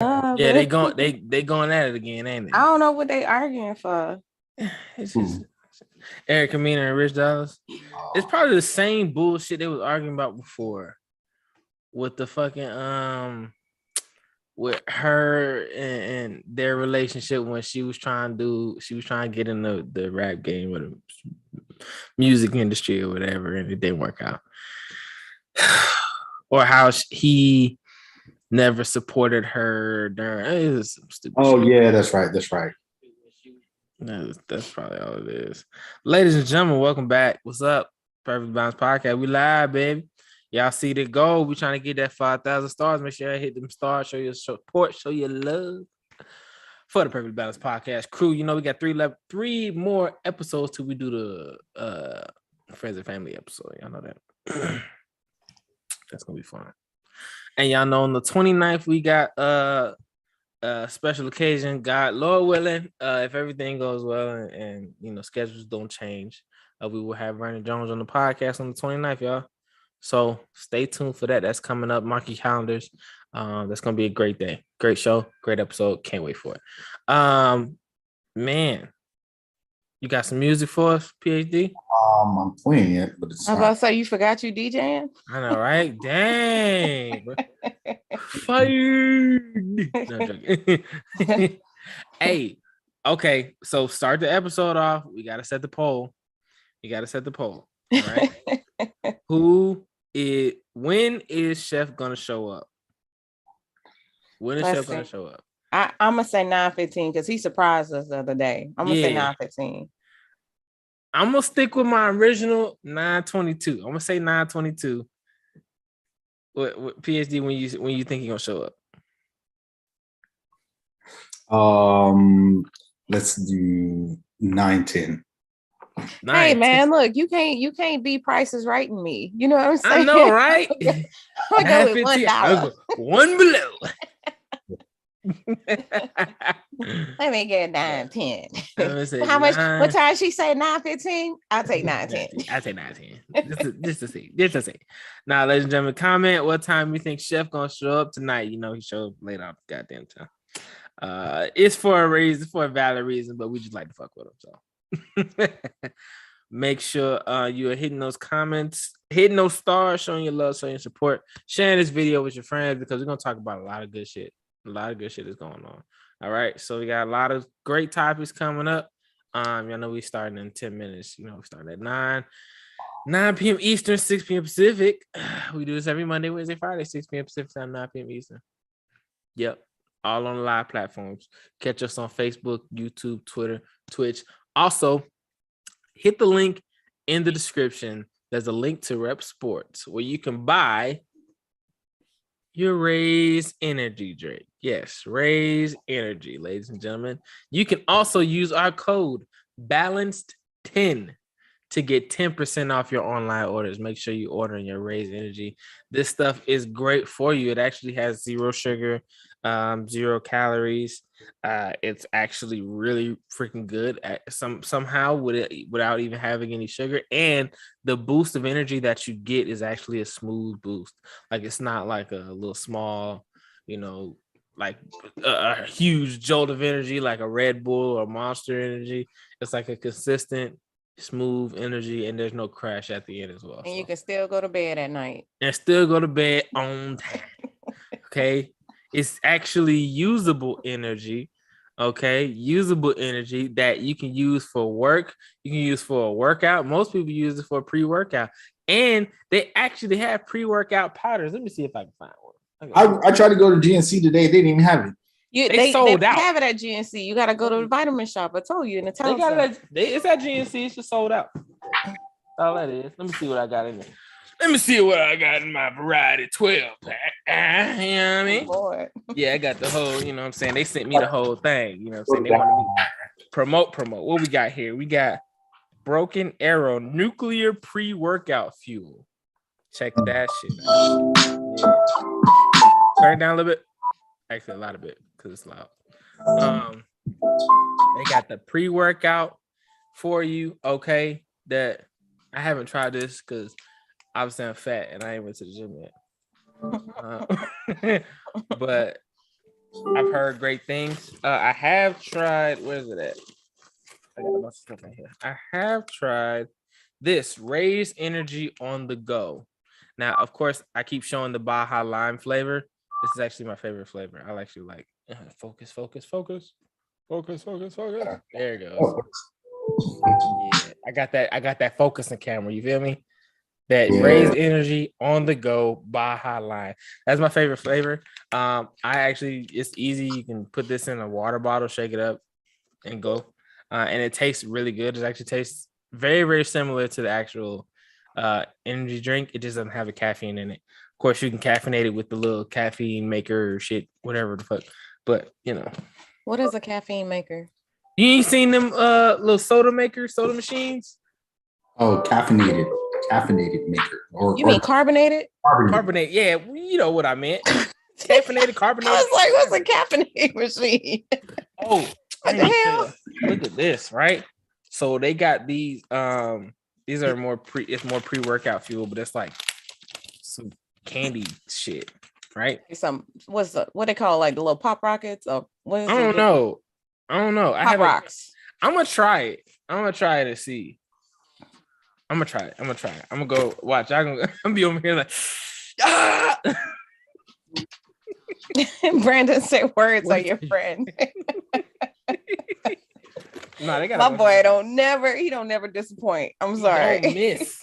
Yeah, they going at it again, ain't I they? don't know what they arguing for. It's just Eric Kamina and Rich Dollars. It's probably the same bullshit they was arguing about before with the fucking with her and their relationship when she was trying to get in the rap game or the music industry or whatever, and it didn't work out. Or how he never supported her during it was some stupid Oh shit. yeah, that's right. That's probably all it is. Ladies and gentlemen, welcome back. What's up? Perfect Balance Podcast. We live, baby. Y'all see the goal. We trying to get that 5,000 stars. Make sure I hit them stars. Show your support. Show your love for the Perfect Balance Podcast crew. You know, we got three more episodes till we do the Friends and Family episode. Y'all know that. That's gonna be fun. And y'all know on the 29th, we got special occasion, God, Lord willing, if everything goes well and you know schedules don't change, we will have Vernon Jones on the podcast on the 29th, y'all. So stay tuned for that. That's coming up. Mark your calendars. That's gonna be a great day, great show, great episode. Can't wait for it. Man, you got some music for us, PhD? I'm playing it, but it's I was about to say you forgot you DJing. I know, right? Dang, bro. Fired. No, joking. Hey, okay. So start the episode off. We gotta set the poll. All right. When is Chef gonna show up? When is Chef gonna show up? I'm gonna say 9:15 because he surprised us the other day. I'm gonna say 9:15. I'm gonna stick with my original 9:22. I'm gonna say 9:22. What PSD when you think he's gonna show up? Let's do 9:10. Hey man, look, you can't be Prices Right in me. You know what I'm saying? I know, right? I go with $1. One below. Let me get 9:10. How much? What time she say 9:15? I'll take 9:10. I'll take 9:10. Just to see. Now, ladies and gentlemen, comment what time you think Chef gonna show up tonight. You know he showed up late out the goddamn time. It's for a reason, for a valid reason, but we just like to fuck with him. So make sure you are hitting those comments, hitting those stars, showing your love, showing your support, sharing this video with your friends because we're gonna talk about a lot of good shit. A lot of good shit is going on. All right, so we got a lot of great topics coming up. You know we starting in 10 minutes. You know we start at 9 p.m. Eastern, 6 p.m. Pacific. We do this every Monday, Wednesday, Friday, 6 p.m. Pacific time, 9 p.m. Eastern. Yep, all on the live platforms. Catch us on Facebook, YouTube, Twitter, Twitch. Also, hit the link in the description. There's a link to Rep Sports where you can buy your Raise Energy drink. Yes, Raise Energy, ladies and gentlemen. You can also use our code BALANCED10 to get 10% off your online orders. Make sure you order in your Raise Energy. This stuff is great for you. It actually has zero sugar, 0 calories. It's actually really freaking good at somehow without even having any sugar. And the boost of energy that you get is actually a smooth boost. Like it's not like a little small, you know, like a huge jolt of energy like a Red Bull or Monster Energy. It's like a consistent, smooth energy, and there's no crash at the end as well. And you can still go to bed at night. And still go to bed on time. Okay. It's actually usable energy. Okay. Usable energy that you can use for work. You can use for a workout. Most people use it for a pre-workout. And they actually have pre-workout powders. Let me see if I can find one. I tried to go to GNC today. They didn't even have it. They sold out. They have it at GNC. You got to go to the vitamin shop. I told you in the town. It's at GNC. It's just sold out. All that is. Let me see what I got in there. Let me see what I got in my variety 12 pack. You know what I mean? Lord. Yeah, I got the whole, you know what I'm saying? They sent me the whole thing. You know what I'm saying? They wanted me to promote. What we got here? We got Broken Arrow Nuclear Pre-Workout Fuel. Check that shit out. Yeah. Turn it down a little bit. Actually, a lot of it because it's loud. They got the pre-workout for you. Okay, that I haven't tried this because obviously I'm fat and I ain't went to the gym yet. But I've heard great things. I have tried. Where's it at? I got a bunch of stuff in here. I have tried this Raise Energy on the go. Now, of course, I keep showing the Baja Lime flavor. This is actually my favorite flavor. I actually like focus. There it goes. Yeah, I got that focusing camera. You feel me? That Raise Energy on the go Baja Lime. That's my favorite flavor. It's easy. You can put this in a water bottle, shake it up, and go. And it tastes really good. It actually tastes very, very similar to the actual energy drink. It just doesn't have a caffeine in it. Of course, you can caffeinate it with the little caffeine maker shit, whatever the fuck. But what is a caffeine maker? You ain't seen them little soda machines? Oh, caffeinated maker. You mean carbonated? Carbonate, yeah. You know what I meant. Caffeinated, carbonated. I was like, what's a caffeinated machine? Oh, what the hell? Look at this, right? So they got these. These are more pre-workout fuel, but it's like some candy shit, right? What they call like the little pop rockets or what is I don't know. Pop rocks. I'm gonna try it. And see. I'm gonna try it. I'm gonna go watch. I'm gonna be over here like, ah! Brandon said words are your friend. No, they got my boy don't never disappoint. I'm sorry. Don't miss.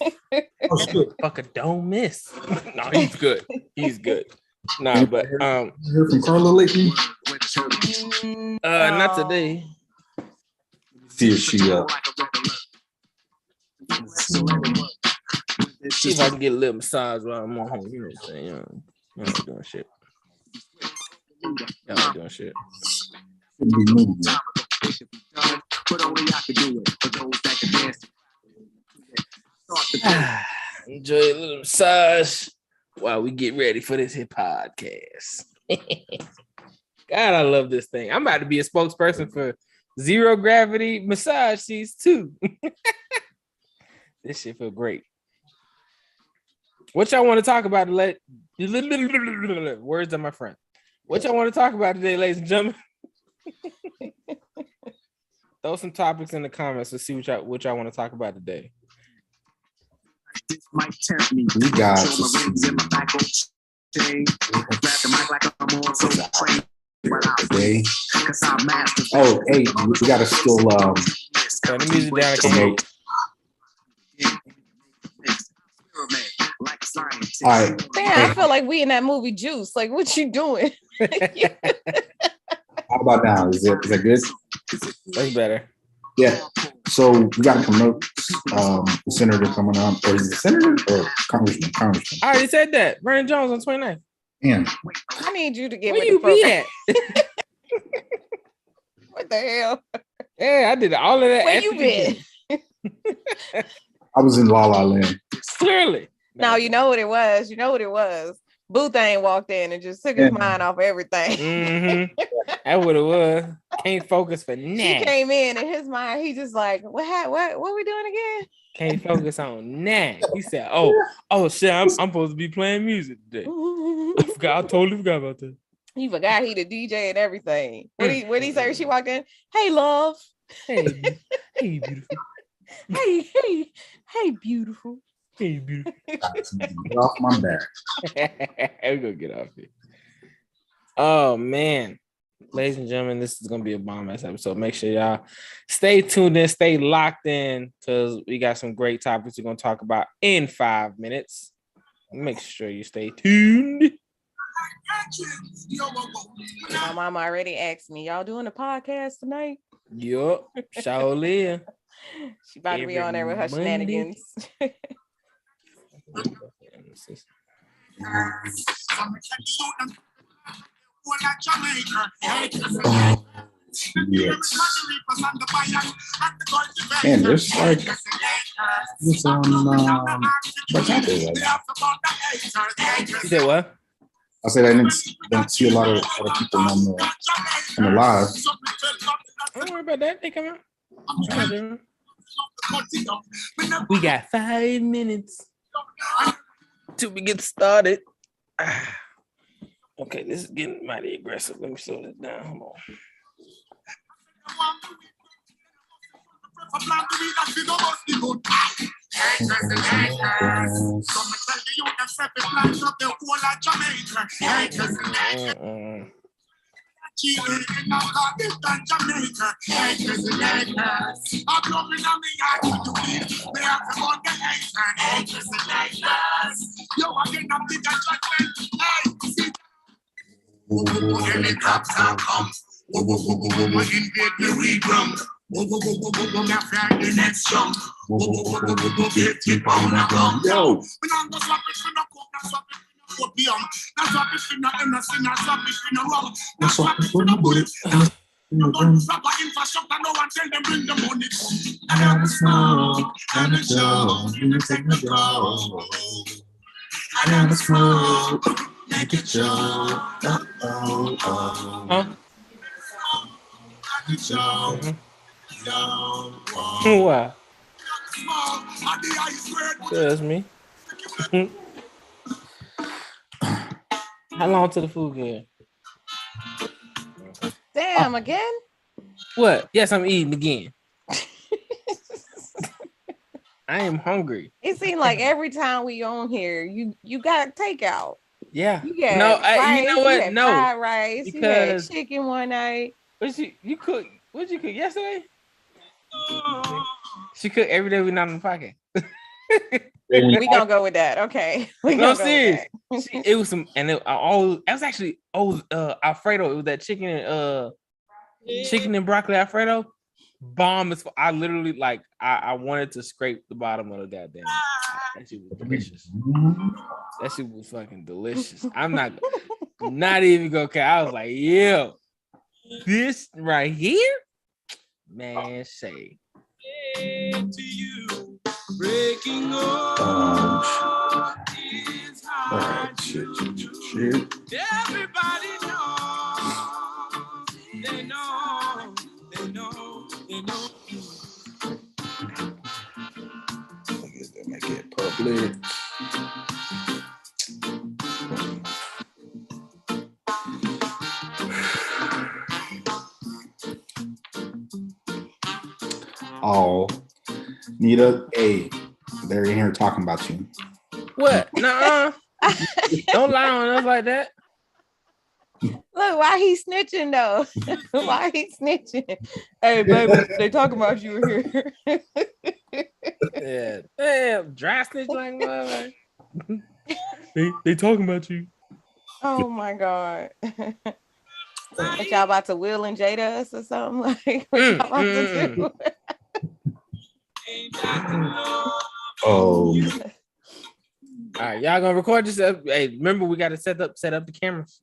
Fucker don't miss. No, he's good. No, but heard from Carla lately? Not today. See if she see if I can get a little massage while I'm on home. You know what I'm saying? I'm not doing shit. I'm not doing shit. Enjoy a little massage while we get ready for this hip podcast. God, I love this thing. I'm about to be a spokesperson for Zero Gravity massage seats too. This shit feel great. What y'all want to talk about? Words of my friend. What y'all want to talk about today, ladies and gentlemen? Throw some topics in the comments to see what y'all want to talk about today. We got today. Oh, hey, we gotta still turn the music down. I can't. All right. Man, I feel like we in that movie Juice. Like, what you doing? How about now? Is that good? That's better. Yeah. So we got to promote the senator coming on, or is it senator or congressman? Congressman. I already said that. Brandon Jones on 29th. Yeah. I need you to get where you be at? What the hell? Yeah, I did all of that. Where you been? I was in La La Land. Clearly. No, you know what it was. Boothang walked in and just took his mind off everything. Mm-hmm. That's what it was. Can't focus for nothing. He came in and his mind, he just like, what we doing again? Can't focus on nothing. He said, oh shit, I'm supposed to be playing music today. I totally forgot about that. He forgot he the DJ and everything. What he say when she walked in? Hey, love. Hey, beautiful. Hey, beautiful. Hey, beautiful. Get off my back. We're gonna get off here. Oh man, ladies and gentlemen, this is gonna be a bomb ass episode. Make sure y'all stay tuned in, stay locked in, because we got some great topics we're gonna talk about in 5 minutes. Make sure you stay tuned. My mama already asked me, y'all doing a podcast tonight? Yup, surely. She about to be on there with her shenanigans. Yes. Man, there's like this what's happening right now? You said what? I said I didn't see a lot of people on the live. Don't worry about that. They come out. We got 5 minutes till we get started. Okay, this is getting mighty aggressive. Let me slow this down. Hold on. Helicopter come. Invade the region. The next jump. 50 pound a gun. Yo. Proper infrastructure, no one tell them bring the money. I got the smoke, and the show, you take the go. I got the smoke, make it show. Wow. That's me. How long till the food get? Damn, again? What? Yes, I'm eating again. I am hungry. It seems like every time we on here, you got takeout. Yeah. You got No, rice, you know what? You had No. fried rice. Because you had chicken one night. What you cook? What'd you cook yesterday? She cooked every day we not on the podcast. We gonna go with that. Okay. No, serious. It was some, and it was actually Alfredo. It was that chicken and broccoli Alfredo. Bomb is. I literally like. I wanted to scrape the bottom of the goddamn. That shit was delicious. That shit was fucking delicious. I'm not even gonna care. I was like, yo, this right here, man. Say. To you, breaking up is hard. Shit. Everybody knows. They know. Make it public. Oh, Nita, hey, they're in here talking about you. What? Nuh-uh. Don't lie on us like that. Look, why he snitching though? Why he snitching? Hey, baby, they talking about you here. Yeah, damn, dry snitch like that. They talking about you. Oh my god. What y'all about to Will and Jada us or something? Like what y'all about to do? All right, y'all gonna record this? Hey, remember we got to set up the cameras.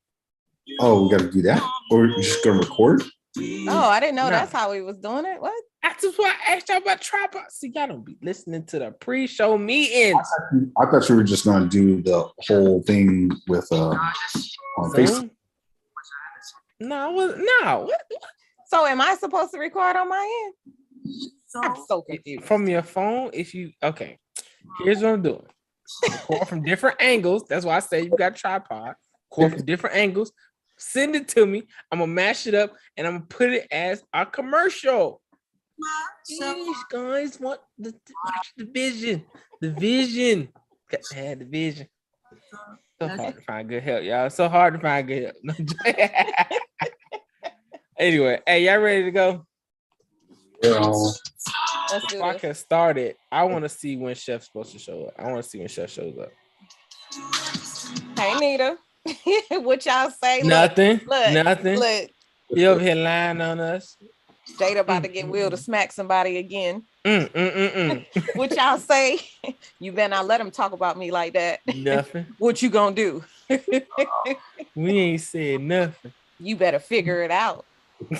Oh, we got to do that, or you just gonna record? Oh, I didn't know that's how we was doing it. What? That's just why I asked y'all about tripod. See, y'all don't be listening to the pre-show meetings. I thought you were just gonna do the whole thing with on Facebook. No, What? So am I supposed to record on my end? I'm so confused. From your phone, okay. Here's what I'm doing. Record from different angles. That's why I say you got a tripod. Record from different angles. Send it to me. I'm gonna mash it up and I'm gonna put it as a commercial. These guys want watch the vision. The vision. Got to have the vision. So hard to find good help, y'all. So hard to find good help. Anyway, hey, y'all ready to go? Yeah. Let's do If I this. can start it, I want to see when Chef's supposed to show up. I want to see when Chef shows up. Hey, Nita. What y'all say? Nothing. Look, Nothing. Look, You over here lying on us. Jada about to get Will to smack somebody again. What What y'all say? You better not let him talk about me like that. Nothing. What you gonna do? We ain't said nothing. You better figure it out. You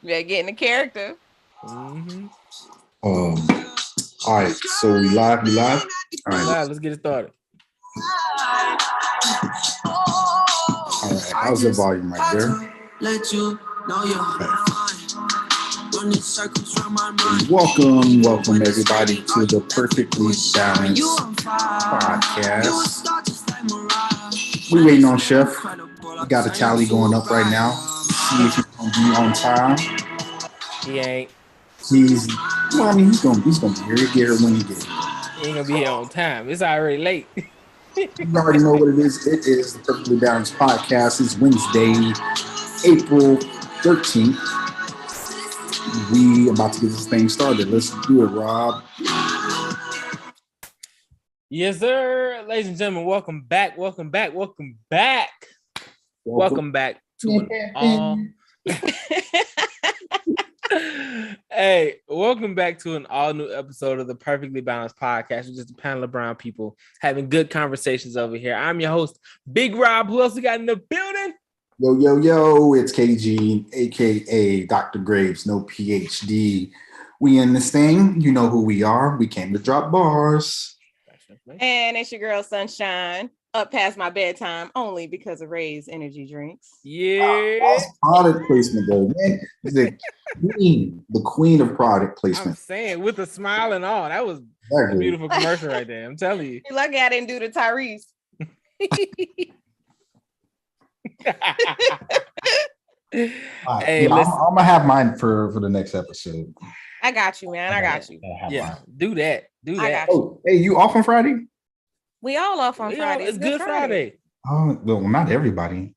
better get in the character. Mm-hmm. All right, so we live. All right, Let's get it started. all right. How's the volume right there? Let you know you're running circles around my mind. Welcome everybody to the Perfectly Balanced podcast. We waiting on Chef. We got a tally going up right now. See if he's gonna be on time. He ain't. He's gonna be here. He'll get here when he gets here. He ain't gonna be here on time. It's already late. You already know what it is. It is the Perfectly Balanced Podcast. It's Wednesday, April 13th. We about to get this thing started. Let's do it, Rob. Yes, sir. Ladies and gentlemen, welcome back. Welcome back to an all. Hey, welcome back to an all new episode of the Perfectly Balanced Podcast. We're just a panel of brown people having good conversations over here. I'm your host, Big Rob. Who else we got in the building? Yo, it's KG, aka Dr. Graves, no PhD. We in this thing. You know who we are. We came to drop bars. And it's your girl Sunshine, up past my bedtime only because of Ray's energy drinks. Yeah. Product placement, though, man. The queen of product I'm placement. saying with a smile and all. That was a beautiful commercial right there. I'm telling you. You're lucky I didn't do the Tyrese. Hey, I'm gonna have mine for the next episode. I got you, man. I got you. Yeah, do that. Do I that. got Oh, hey, you off on Friday? We all off on Friday. It's Good Friday. Oh, well, not everybody.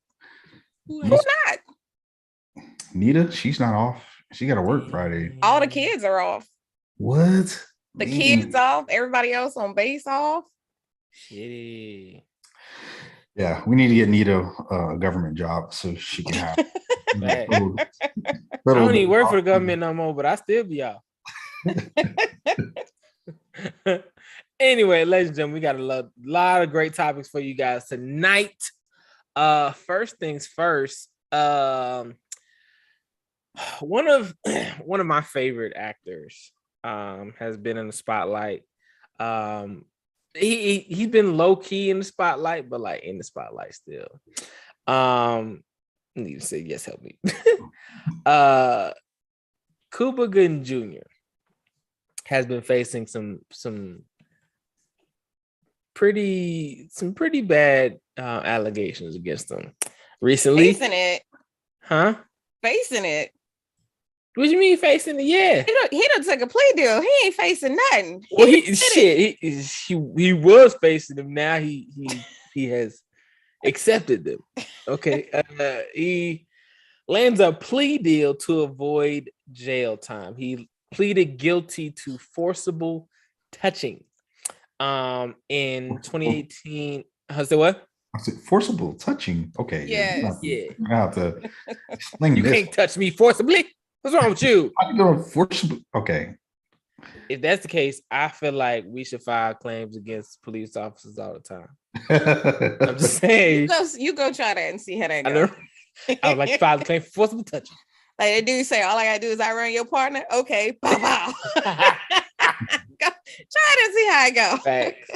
Who's not? Nita, she's not off. She got to work Friday. All the kids are off. What? The kids off. Everybody else on base off. Shitty. Yeah, we need to get Nita a government job so she can have. I don't even work for the government no more, but I still be out. Anyway, ladies and gentlemen, we got a lot of great topics for you guys tonight. First things first. One of my favorite actors has been in the spotlight. He's been low key in the spotlight, but like in the spotlight still. I need to say yes, help me. Cuba Gooding Jr. has been facing some pretty bad allegations against him recently. Facing it. Huh? Facing it. What do you mean facing it? Yeah. He done took a plea deal. He ain't facing nothing. Well, he was facing them. Now he has accepted them. Okay. He lands a plea deal to avoid jail time. He pleaded guilty to forcible touching. In 2018. I said what? I said forcible touching. Okay. Yes. Yeah. I have to explain You this. can't touch me forcibly. What's wrong with you? I'm doing forcible. Okay. If that's the case, I feel like we should file claims against police officers all the time. I'm just saying. You go try that and see how that I goes. would like to file a claim for forcible touching. Like the dude say, all I gotta do is outrun your partner. Okay, pow. Go, try it and see how it goes. Facts.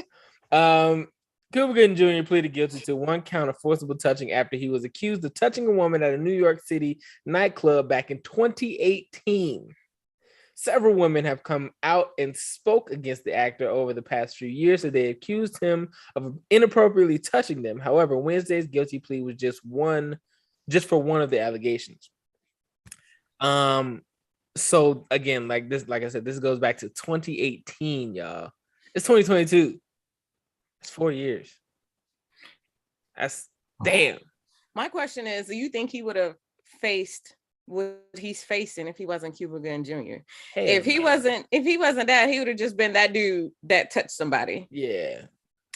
Cuba Gooding Jr. pleaded guilty to one count of forcible touching after he was accused of touching a woman at a New York City nightclub back in 2018. Several women have come out and spoke against the actor over the past few years, so they accused him of inappropriately touching them. However, Wednesday's guilty plea was just for one of the allegations. So again, like I said, this goes back to 2018, y'all. It's 2022. It's 4 years. That's damn. My question is, do you think he would have faced what he's facing if he wasn't Cuba Gooding Jr.? If he wasn't that, he would have just been that dude that touched somebody. Yeah.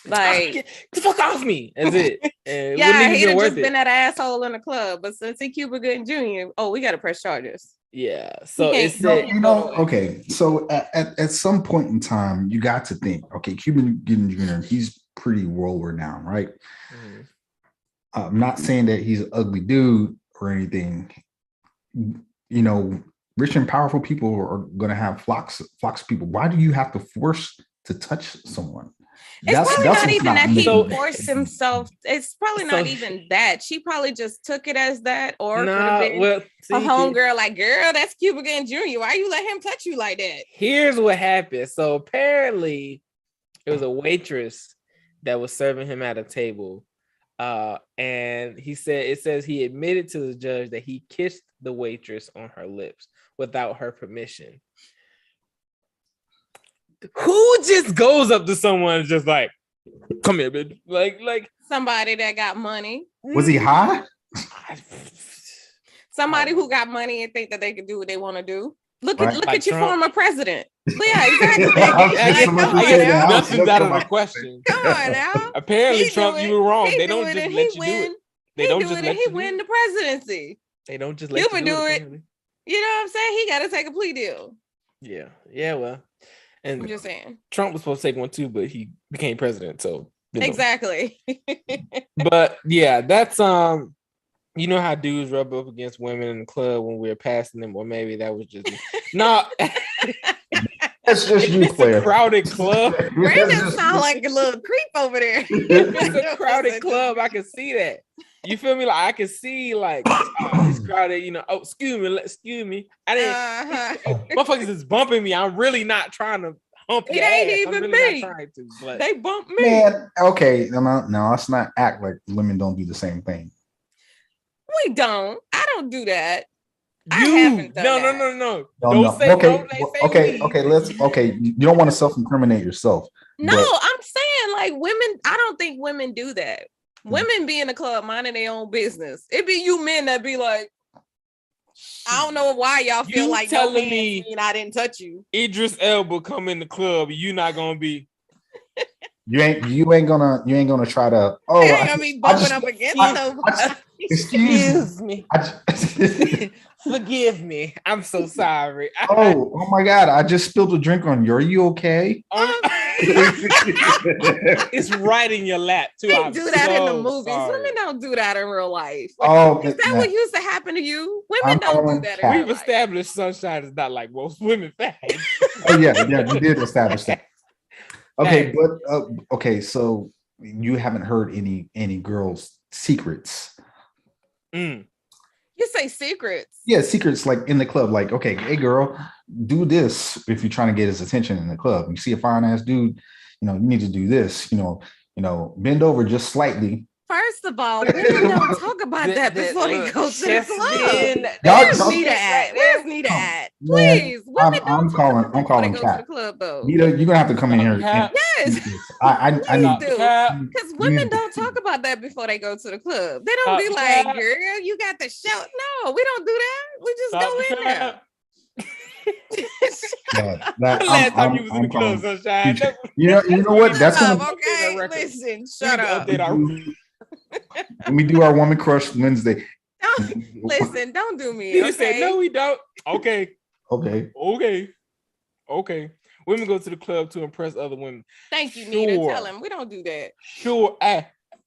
Like, get the fuck off me. That's it. And yeah, he'd have just been that asshole in the club. But since he Cuba Gooding Jr., we got to press charges. Yeah. So it's okay. So at some point in time, you got to think, okay, Cuba Gooding Jr., he's pretty world renowned, right? Mm-hmm. I'm not saying that he's an ugly dude or anything. You know, rich and powerful people are going to have flocks of people. Why do you have to force to touch someone? It's probably not even that he forced himself. It's probably not even that. She probably just took it as that, or a homegirl like, girl, that's Cuba Gooding Jr. Why you let him touch you like that? Here's what happened. So apparently, it was a waitress that was serving him at a table. And it says he admitted to the judge that he kissed the waitress on her lips without her permission. Who just goes up to someone and just like, come here, bitch? Like somebody that got money. Was he high? Somebody who got money and think that they can do what they want to do. Look at your former president. Yeah, exactly. Nothing's out of the question. Come on now. Apparently, Trump, you were wrong. They don't just let you do it. They don't just let you win the presidency. They don't just let you do it. You know what I'm saying? He got to take a plea deal. Yeah. Well, and I'm just saying. Trump was supposed to take one too, but he became president, so exactly. But yeah, that's you know how dudes rub up against women in the club when we're passing them, or maybe that was just no. That's just you, Claire. It's a crowded club. Brandon sound like a little creep over there. It's a crowded club. I can see that. You feel me? Like I can see like it's crowded. You know. Oh, excuse me. I didn't. Motherfuckers is bumping me. I'm really not trying to hump your ass. It ain't even me. Not trying to, but they bump me. Man, okay. No, let's not act like women don't do the same thing. We don't. I don't do that. No. Don't say okay. You don't want to self-incriminate yourself. No, I'm saying like women. I don't think women do that. Women be in the club minding their own business. It be you men that be like, I don't know why y'all feel like telling me I didn't touch you. Idris Elba come in the club, you not gonna be. You ain't gonna try to. Oh, you ain't gonna be bumping up against nobody. Excuse me. Forgive me. I'm so sorry. Oh my God! I just spilled a drink on you. Are you okay? It's right in your lap too. They do that in the movies. Sorry. Women don't do that in real life. Is that what used to happen to you? Women don't do that. We've established Sunshine is not like most women fag. Oh yeah, you did establish that. Okay, but okay, so you haven't heard any girls' secrets. You say secrets? Yeah, secrets like in the club. Like, okay, hey girl, do this if you're trying to get his attention in the club. You see a fine ass dude, you need to do this. Bend over just slightly. First of all, women don't talk about that before they go to the club. Where's Nita at? Please, women I'm calling chat. Nita, you're gonna have to come in here. Yes, I need to, because women don't talk about that before they go to the club. They don't be like, "Girl, you got the show." No, we don't do that. We just go in there. Last time you was in the club, Sunshine. You know what? That's okay. Listen, shut up. When we do our Woman Crush Wednesday. Don't do me. You say no, we don't. Okay. Women go to the club to impress other women. Thank you, Nita. Tell him we don't do that. Sure.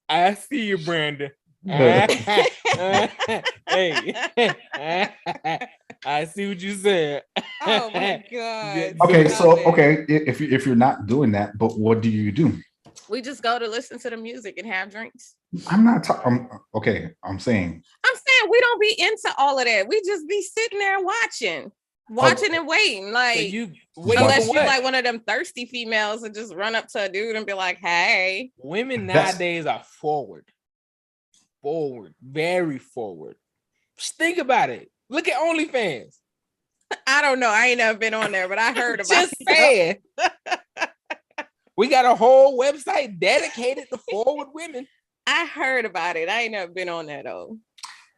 I see you, Brandon. Hey. I see what you said. Oh my God. Okay, so if you're not doing that, but what do you do? We just go to listen to the music and have drinks. I'm not talking. Okay, I'm saying we don't be into all of that. We just be sitting there watching and waiting. Like, unless you like one of them thirsty females and just run up to a dude and be like, "Hey." Women nowadays are forward, very forward. Just think about it. Look at OnlyFans. I don't know. I ain't never been on there, but I heard about it. Just saying. We got a whole website dedicated to forward women. I heard about it. I ain't never been on that though.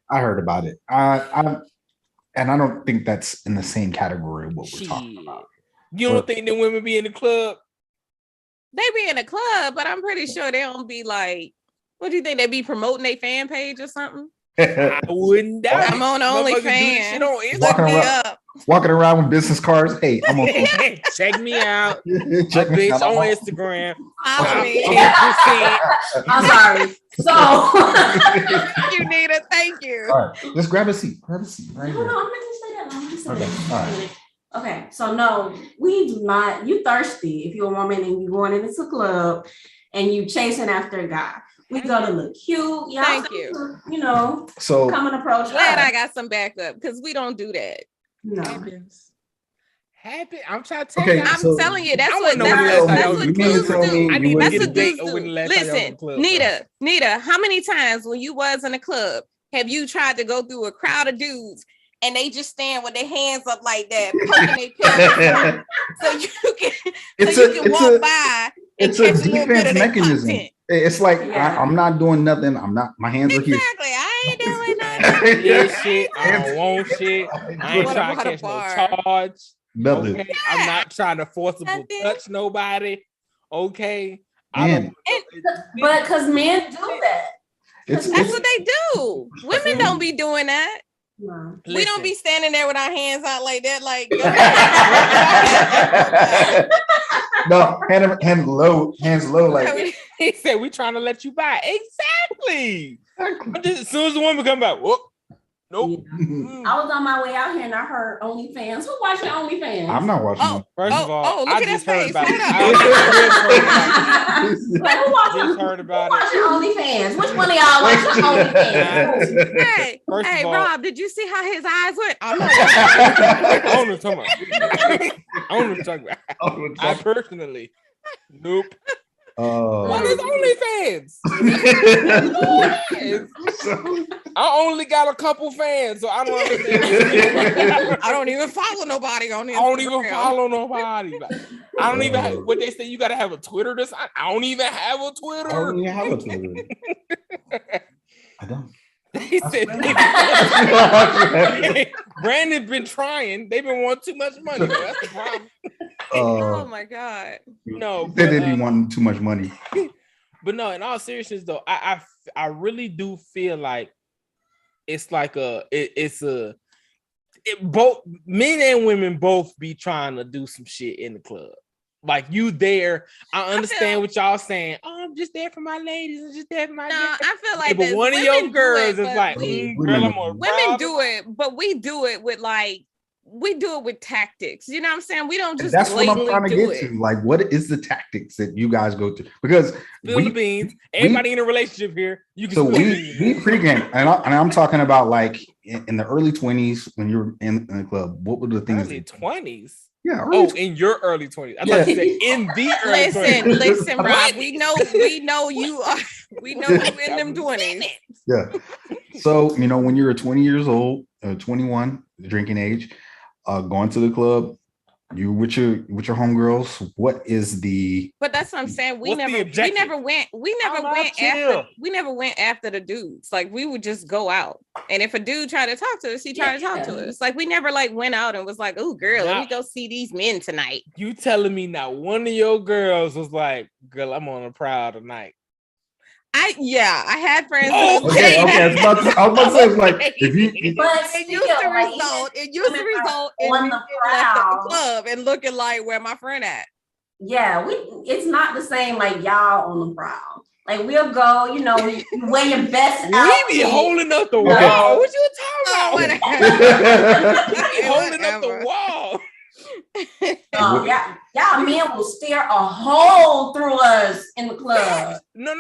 I heard about it. And I don't think that's in the same category of what we're talking about. You don't think the women be in the club? They be in the club, but I'm pretty sure they don't be like, what do you think? They be promoting their fan page or something? I wouldn't doubt. I'm on OnlyFans. Walking around with business cards. Hey, I'm on. Check me out. Check me out on Instagram. Follow me. I'm sorry. So you need it. Thank you. All right, let's grab a seat. Right here. No, I'm not gonna say that. Okay. All right. Okay. So no, we do not. You thirsty if you're a woman and you going into a club and you chasing after a guy. We gonna look cute. Thank you. So come and approach. Glad I got some backup because we don't do that. No. Happy? I'm trying to tell you. I'm telling you, that's what dudes do. I need to get a date. Listen, Nita, how many times when you was in a club have you tried to go through a crowd of dudes and they just stand with their hands up like that, poking their pillows so you can walk by? It's a defense mechanism. It's like I'm not doing nothing. My hands are here. Exactly. I ain't doing nothing. Shit. I don't want shit. I ain't trying to catch no charge. Nothing. Okay? I'm not trying to forcibly touch nobody. Okay. But because men do that. That's what they do. Women don't be doing that. No. We don't be standing there with our hands out like that, like no, hands low, like he said. We trying to let you buy. Exactly. As soon as the woman come back, whoop. Nope. Yeah. I was on my way out here and I heard OnlyFans. Who watching OnlyFans? I'm not watching. First of all, look at his face. Who heard about watching OnlyFans? Which one of y'all watching OnlyFans? Hey, Rob, did you see how his eyes went? I'm not I don't know what you're talking about. I personally, nope. What is OnlyFans? I only got a couple fans, so I don't understand. I don't even follow nobody on Instagram. I don't even follow nobody. I don't even have what they say. You got to have a Twitter. I don't even have a Twitter. I don't even have a Twitter. I don't. He said, Brandon been trying. They've been wanting too much money. That's the problem. Oh my God. No, they didn't be wanting too much money. But no, in all seriousness though, I really do feel like it's like both men and women both be trying to do some shit in the club. Like you there, I understand what y'all saying. Oh, I'm just there for my ladies. I'm just there for my. No, I feel like but one of your girls is like, women do it, but we do it with with tactics. You know what I'm saying? We don't just. That's what I'm trying to get to. Like, what is the tactics that you guys go through? Because spill the beans. Everybody in a relationship here, you can. So we pregame, and I'm talking about like in the early 20s when you were in the club. What were the things? Early 20s. Yeah. In your early 20s. I thought you said in the early 20s. Listen, Rob. We know you are. We know you in them 20s. Yeah. So when you're 20 years old, 21, drinking age, going to the club, you with your homegirls. What is the? But that's what I'm saying. We never went after the dudes. Like we would just go out, and if a dude tried to talk to us, he tried to talk to us. Like we never went out and was like, "Oh, girl, let me go see these men tonight." You telling me now? One of your girls was like, "Girl, I'm on a prowl tonight." I had friends. Okay. I was about to say, like, if you, it used to result in me left at the club and looking like where my friend at. Yeah, it's not the same like y'all on the prowl. Like we'll go, wear your best outfit. We be holding up the wall. What you talking about? We be holding up the wall. Y'all men will stare a hole through us in the club. No.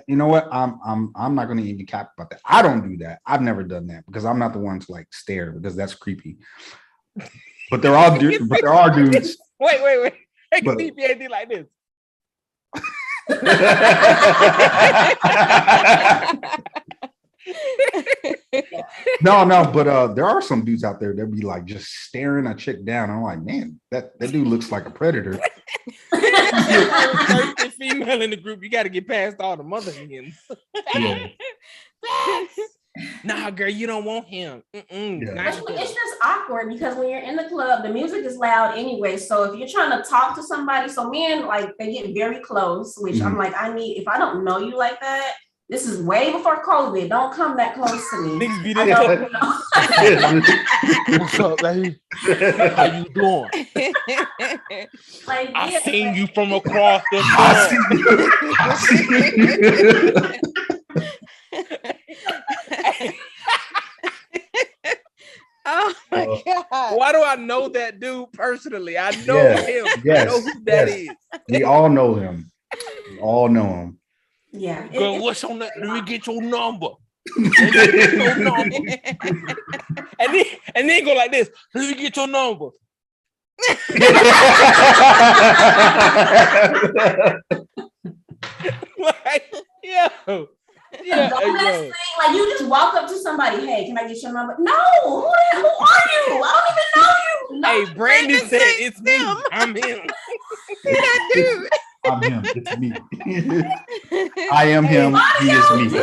You know what? I'm not going to even cap about that. I don't do that. I've never done that because I'm not the one to like stare because that's creepy. But there are dudes. Wait. Make a DPAD like this. No, but there are some dudes out there that be like just staring a chick down. I'm like, man, that dude looks like a predator. First female in the group, you got to get past all the mother hens. Yeah. Nah, girl, you don't want him. It's just awkward because when you're in the club, the music is loud anyway. So if you're trying to talk to somebody, so men they get very close, which I'm like, if I don't know you like that. This is way before COVID. Don't come that close to me. Niggas be What's up, baby? How you doing? I seen you from across the Oh my God. Why do I know that dude personally? I know him. Yes, I know who that is. We all know him. We all know him. Yeah. Girl, what's on that? Let me get your number. and then go like this. Let me get your number. Like, yo. Yeah, thing, like you just walk up to somebody, hey, can I get your number? No, who are you? I don't even know you. No, hey, Brandon said it's me. I'm him. That dude. I'm him. It's me. I am him. He is me.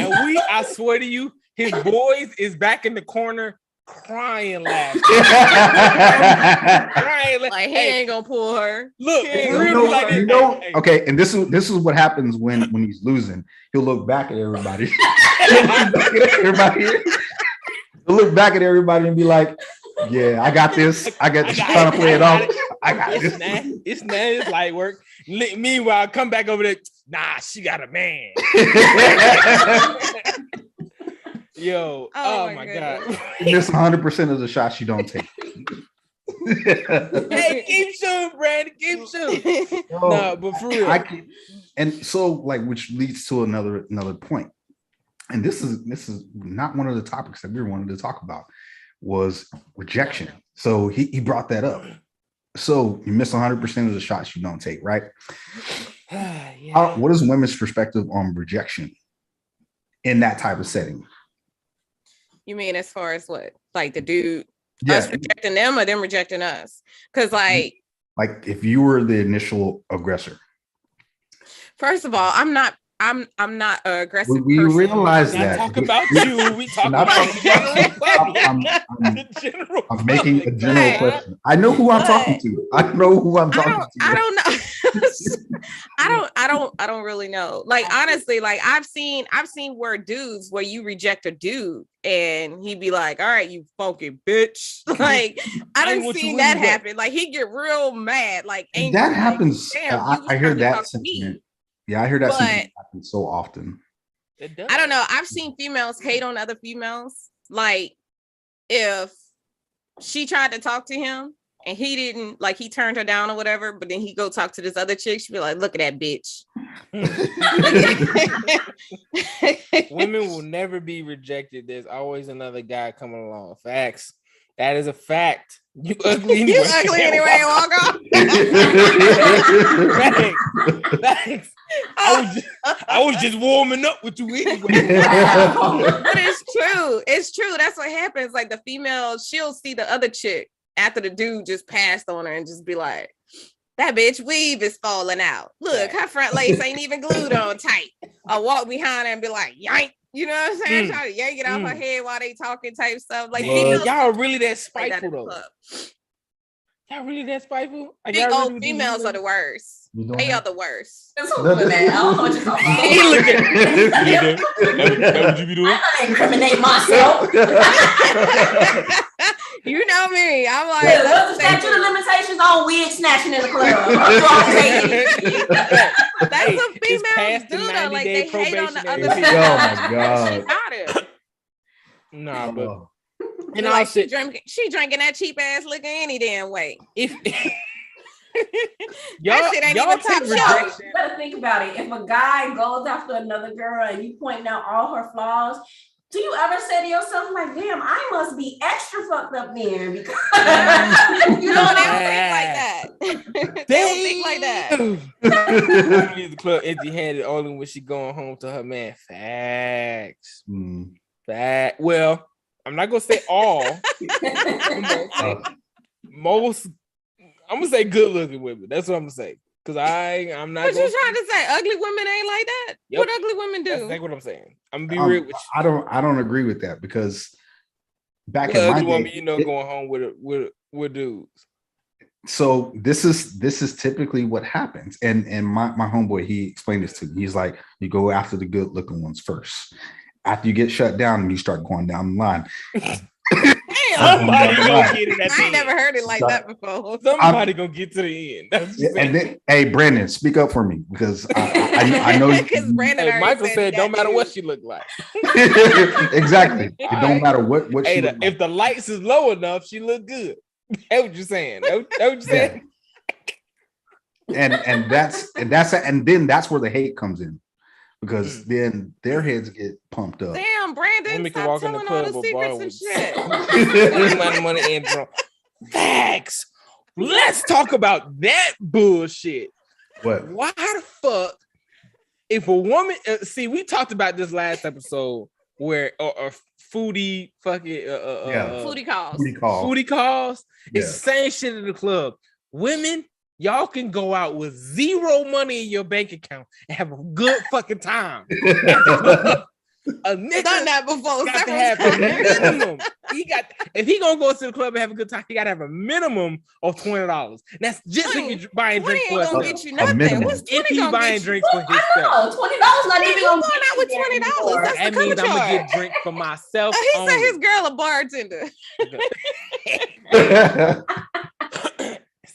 And I swear to you, his boys is back in the corner crying, laughing. Like he ain't gonna pull her. Look, okay, and this is what happens when he's losing. He'll look back at everybody. He'll look back at everybody and be like, "Yeah, I got this. I got this. Trying to play it off. I got this. It's light work." Meanwhile, come back over there. Nah, she got a man. Yo, oh my God. You miss 100% of the shots you don't take. Hey, keep shooting, Brandon. Keep shooting. No, but for real. And so, like, which leads to another point. And this is not one of the topics that we wanted to talk about, was rejection. So he brought that up. So you miss 100% of the shots you don't take, right? Yeah. What is women's perspective on rejection in that type of setting? You mean as far as what? Like the dude, us rejecting them or them rejecting us? Because like if you were the initial aggressor. First of all, I'm not an aggressive we person. Realize that. Talk about you. We talk about I'm making a general question. I know who I'm talking to. I know who I'm talking to. I don't know. I don't really know. Like honestly, like I've seen where you reject a dude and he'd be like, "All right, you funky bitch." Like I didn't see that happen. Like he get real mad. Like angry. That happens. Damn, I hear that sentiment. Yeah, I hear that sentiment happen so often. I don't know. I've seen females hate on other females. Like if she tried to talk to him and he didn't, like he turned her down or whatever, but then he go talk to this other chick, she'd be like, "Look at that bitch." Women will never be rejected. There's always another guy coming along. Facts. That is a fact. You ugly anyway. You ugly anyway. Walk off. Thanks. I was just warming up with you anyway. But it's true. It's true. That's what happens. Like the female, she'll see the other chick after the dude just passed on her and just be like, "That bitch weave is falling out. Look, her front lace ain't even glued on tight." I'll walk behind her and be like, "Yank." You know what I'm saying? Try to yank it off her head while they talking type stuff. Like y'all really that spiteful though. Y'all really that spiteful? Big old females are the worst. They are the worst. That's what I don't know what you're talking about. That's what you be doing? I'm not incriminate myself. You know me. I'm like, what's the statute of limitations on wig snatching in the club? That's what females do though. Like they hate on the other females. Oh my God. She got it. Nah, but you know, like she drinking that cheap ass liquor any damn way. If that shit ain't even top shelf. You better think about it. If a guy goes after another girl and you point out all her flaws, do you ever say to yourself, like, "Damn, I must be extra fucked up then"? Because you know, they don't think like that. They don't think like that. Leave the club empty-handed only when she going home to her man. Facts. Fact. Well, I'm not gonna say all. Most. I'm gonna say good-looking women. That's what I'm gonna say. Because I'm not. What you trying to say? Ugly women ain't like that. Yep. What ugly women do? That's exactly what I'm saying. I'm gonna be real with you. I don't agree with that because back in my day, woman, going home with dudes. So this is typically what happens. And my homeboy, he explained this to me. He's like, you go after the good looking ones first. After you get shut down, and you start going down the line. Somebody gonna get it at the I ain't never heard it like that before. Somebody gonna get to the end. And then, hey, Brandon, speak up for me because I know. Because Brandon, Michael said, "Don't matter what she look like." Exactly. It don't matter what hey, she look if the lights is low enough, she look good. That's what you're saying. That's what you're saying. And then that's where the hate comes in, because then their heads get pumped up. Damn, Brandon, stop telling all the secrets and shit. money and drunk. Facts. Let's talk about that bullshit. What? Why the fuck? If a woman, see, we talked about this last episode where a foodie fucking foodie calls. Foodie calls. It's Yeah. the same shit in the club. Women, y'all can go out with zero money in your bank account and have a good fucking time. A nigga done that before. Got to have a minimum. If he gonna go to the club and have a good time, he gotta have a minimum of $20. That's just if you're buying drinks for himself. Get you nothing. What's if he's buying drinks for himself. $20 not even going out with $20. That's that means I'm gonna get drink for myself. He said his girl a bartender.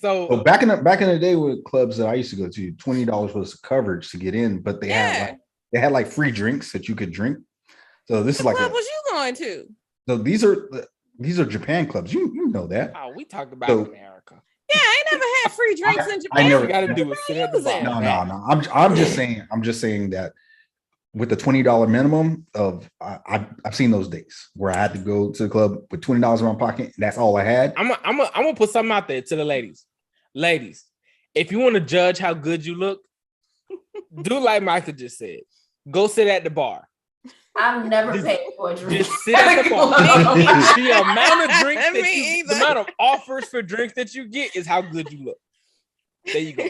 So back in the day with clubs that I used to go to, $20 was coverage to get in, but they had like free drinks that you could drink. So this is like what was you going to? So these are Japan clubs. You know that. Oh, we talked about America. Yeah, I ain't never had free drinks in Japan. I never got to do it. Sit at the bar. No. I'm just saying that with the $20 minimum I've seen those days where I had to go to the club with $20 in my pocket. And that's all I had. I'm gonna put something out there to the ladies. Ladies, if you want to judge how good you look, do like Michael just said. Go sit at the bar. I've never paid for a drink. Just sit at the bar. The amount of drinks the amount of offers for drinks that you get is how good you look. There you go.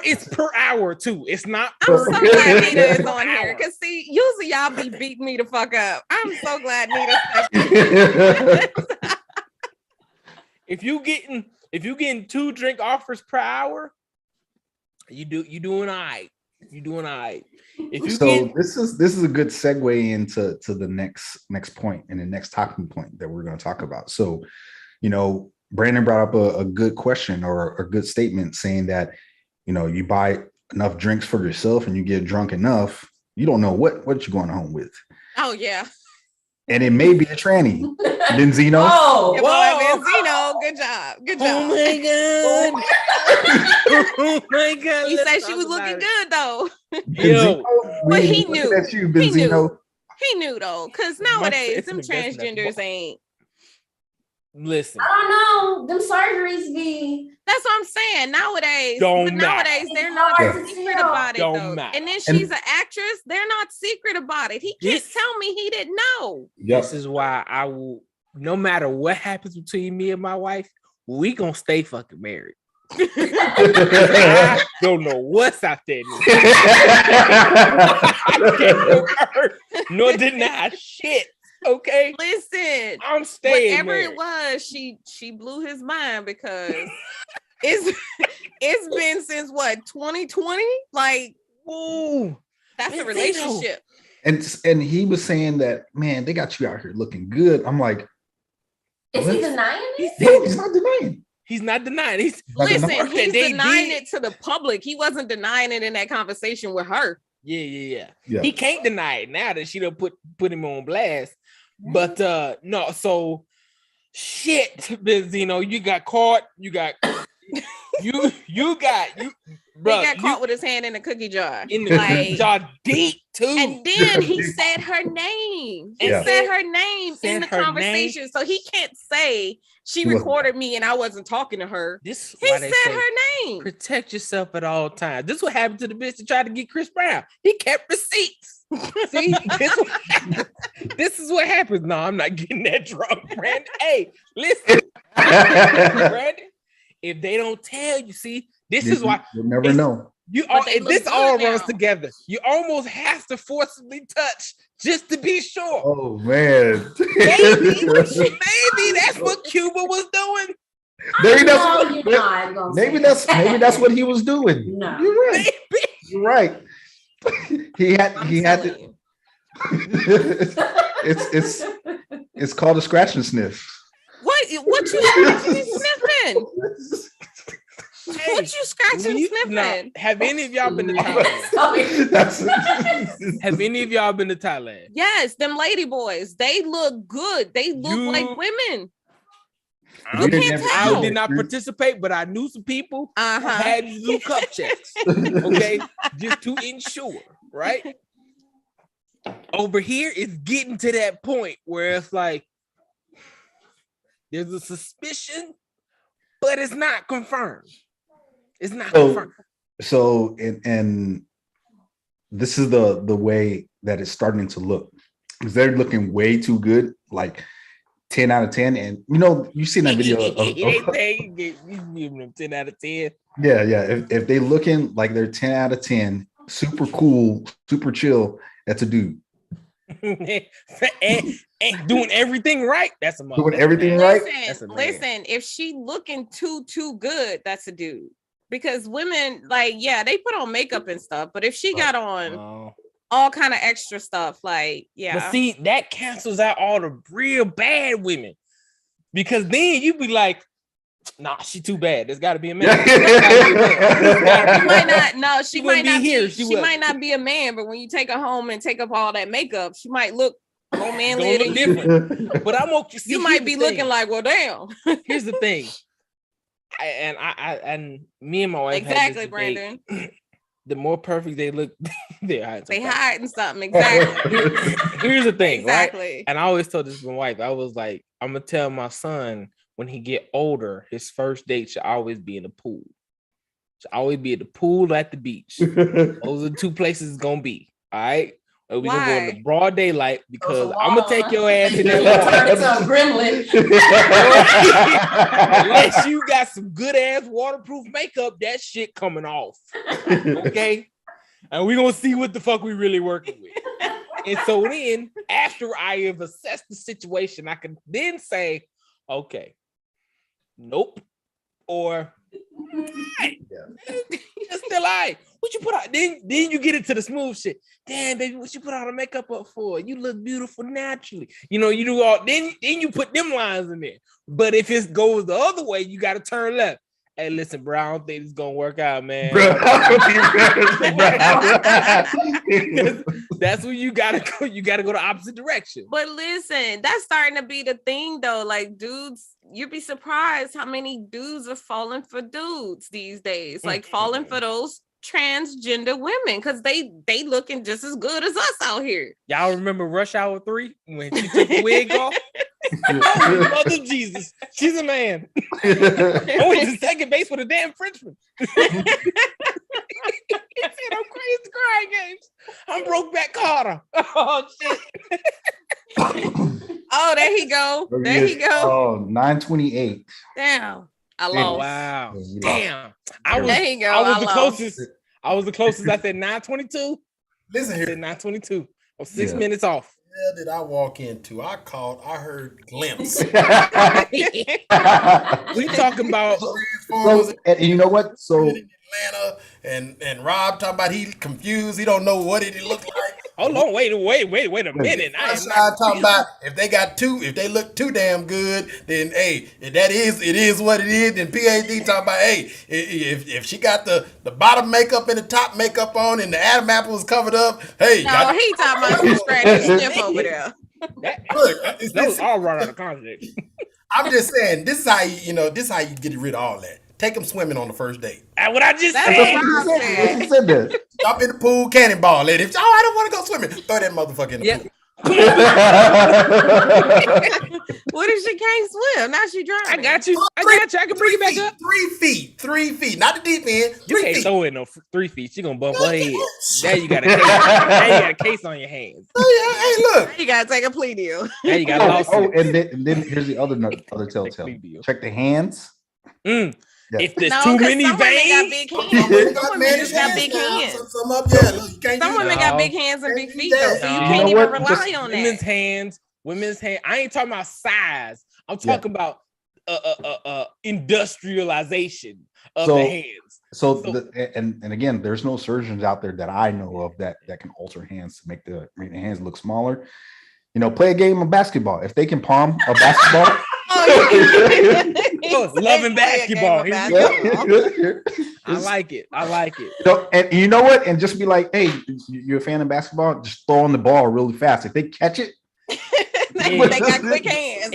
It's per hour too. It's not. I'm so glad Nita is on here because see, usually y'all be beating me the fuck up. I'm so glad Nita. If you getting 2 drink offers per hour, you doing all right. You doing all right. This is a good segue into the next point and the next talking point that we're going to talk about. So, Brandon brought up a good question or a good statement saying that, you buy enough drinks for yourself and you get drunk enough, you don't know what you're going home with. Oh yeah. And it may be a tranny. Benzino. Oh, Benzino. Good job. Oh my God. He said she was looking good though. Benzino, but he knew. At you, Benzino. He knew though, because nowadays them transgenders ain't. Listen. I don't know. Them surgeries be. That's what I'm saying. Nowadays, they're not secret about it though. And then she's an actress. They're not secret about it. He can't tell me he didn't know. This is why I will. No matter what happens between me and my wife, we gonna stay fucking married. I don't know what's out there. Nor deny shit. Okay, listen. I'm staying. Whatever married. It was, she blew his mind because it's been since what 2020. Like, ooh, that's a relationship. And he was saying that, man, they got you out here looking good. I'm like, is he denying it? He's not denying. He's not denying. He's denying it to the public. He wasn't denying it in that conversation with her. Yeah. He can't deny it now that she done put him on blast. But no, so shit, Benzino, you got caught. You got bro. He got caught with his hand in the cookie jar. In the cookie jar deep too. And then he said her name. Said her name in the conversation. So he can't say she recorded me and I wasn't talking to her. He said her name. Protect yourself at all times. This is what happened to the bitch that tried to get Chris Brown. He kept receipts. See, this is what happens. No, I'm not getting that drunk, Brandon. Hey, listen, Brandon. If they don't tell you, see, this is why you'll never know. This all runs together. You almost have to forcibly touch just to be sure. Oh man, maybe that's what Cuba was doing. Maybe that's what he was doing. No, you're right. You're right. He had to. It's called a scratch and sniff. What you sniffing? Hey, what you scratching and sniffing? Now, have any of y'all been to Thailand? Have any of y'all been to Thailand? Yes, them lady boys. They look good. They look like women. I did not participate, but I knew some people who had these little cup checks. Okay, just to ensure, right? Over here, it's getting to that point where it's like there's a suspicion, but it's not confirmed. It's not confirmed. So, and this is the way that it's starting to look. Because they're looking way too good, like 10 out of 10. And you seen that video of you give them 10 out of 10. Yeah. If they looking like they're 10 out of 10, super cool, super chill, that's a dude. and doing everything right, that's a mother. Doing everything right. Listen, if she looking too good, that's a dude. Because women, like, yeah, they put on makeup and stuff, but if she got on all kind of extra stuff, like, yeah. But see, that cancels out all the real bad women. Because then you be like, nah, she too bad. There's got to be a man. She might not be a man, but when you take her home and take up all that makeup, she might look more manly than different. But I'm okay. You might be looking like, well, damn. Here's the thing. And me and my wife exactly, Brandon. The more perfect they look, they're hiding something. Exactly. Here's the thing, exactly. Right? And I always told this to my wife. I was like, I'm gonna tell my son when he get older, his first date should always be in the pool. Should always be at the pool or at the beach. Those are the two places it's gonna be. All right. We're gonna go in the broad daylight because I'm gonna take your ass in that gremlin. Unless you got some good ass waterproof makeup, that shit coming off. Okay. And we're gonna see what the fuck we really working with. And so then after I have assessed the situation, I can then say, okay, nope, or it's still alright. What you put out? Then you get into the smooth shit. Damn, baby, what you put all the makeup up for? You look beautiful naturally. You do all. Then you put them lines in there. But if it goes the other way, you got to turn left. Hey, listen, bro, I don't think it's gonna work out, man. That's when you gotta go. You gotta go the opposite direction. But listen, that's starting to be the thing, though. Like, dudes, you'd be surprised how many dudes are falling for dudes these days. Like, falling for those transgender women because they looking just as good as us out here. Y'all remember Rush Hour 3 when she took the wig off? Oh, Mother Jesus, she's a man. I went to second base with a damn Frenchman. He said, I'm crazy crying games. I'm Brokeback Carter. Oh shit. Oh, there he go. There he go. Oh, 928. Damn. I lost. Wow. Damn. There he go. I was the closest. I was the closest. I said 922. Listen here. I said 922. I was 6 minutes off. Hell did I walk into? I heard glimpse. We talking about and you know what? So Atlanta and Rob talking about he confused. He don't know what it looked like. Hold on, wait a minute. I'm talking about if they look too damn good, then hey, it is what it is. Then PhD talking about hey, if she got the bottom makeup and the top makeup on and the Adam apple was covered up, hey. No, he talking about some scratchy sniff over there. Look, that was all right out of context. I'm just saying, this is how you get rid of all that. Take them swimming on the first date. What I just said. He said that. Jump in the pool, cannonball it. If I don't want to go swimming, throw that motherfucker in the pool. What if she can't swim? Now she drowning. I got you. I can bring it back up. 3 feet. Not the deep end. You can't throw in no 3 feet. She gonna bump her head. Now you got a case on your hands. Hey, look. Now you gotta take a plea deal. Now you got a lawsuit. And then here's the other telltale. Check the hands. Yeah. If there's too many veins, some women got big hands. Some women got big hands and big feet, though, so you can't even rely on that. Women's hands. I ain't talking about size. I'm talking about industrialization of the hands. So and again, there's no surgeons out there that I know of that can alter hands to make the hands look smaller. Play a game of basketball. If they can palm a basketball. Loving basketball. I like it. And you know what? And just be like, hey, you're a fan of basketball? Just throw on the ball really fast. If they catch it, they got quick hands.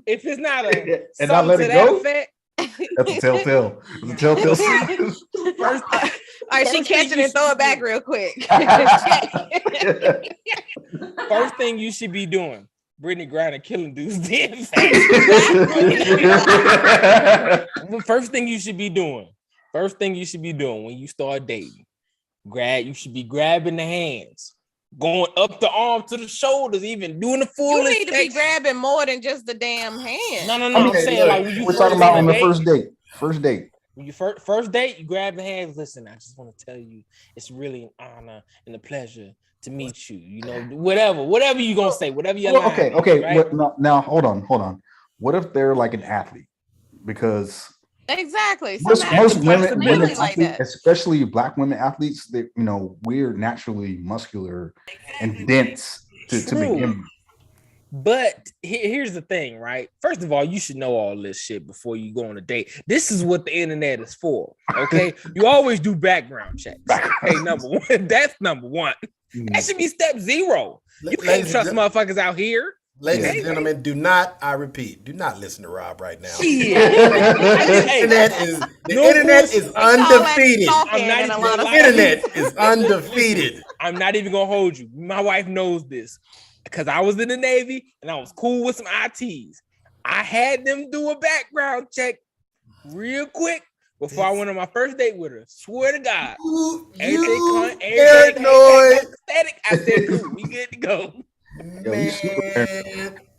If it's not a and not let it go. Effect, that's a telltale. It's a telltale. All right, she catch it and throw it back real quick. First thing you should be doing, Brittany Griner killing dudes dead. First thing you should be doing when you start dating, you should be grabbing the hands, going up the arm to the shoulders, even doing the full. You need to be grabbing more than just the damn hand. No. I'm saying like when we're talking about on the first date. First date. When you first date, you grab the hands. Listen, I just want to tell you, it's really an honor and a pleasure to meet you. You know, whatever you gonna say, whatever you. Okay. Right? Now hold on. What if they're like an athlete? Because exactly, most women like that. Especially Black women athletes, they, you know, we're naturally muscular and dense to begin with. But here's the thing, right? First of all, you should know all this shit before you go on a date. This is what the internet is for, okay? You always do background checks. Hey, number one, that's number one. That should be step 0. You can't trust motherfuckers out here. Ladies and gentlemen, do not listen to Rob right now. The internet is undefeated. The internet is undefeated. I'm not even gonna hold you. My wife knows this because I was in the Navy and I was cool with some ITs. I had them do a background check real quick before I went on my first date with her. Swear to God. Everything I said, cool, we good to go. Man,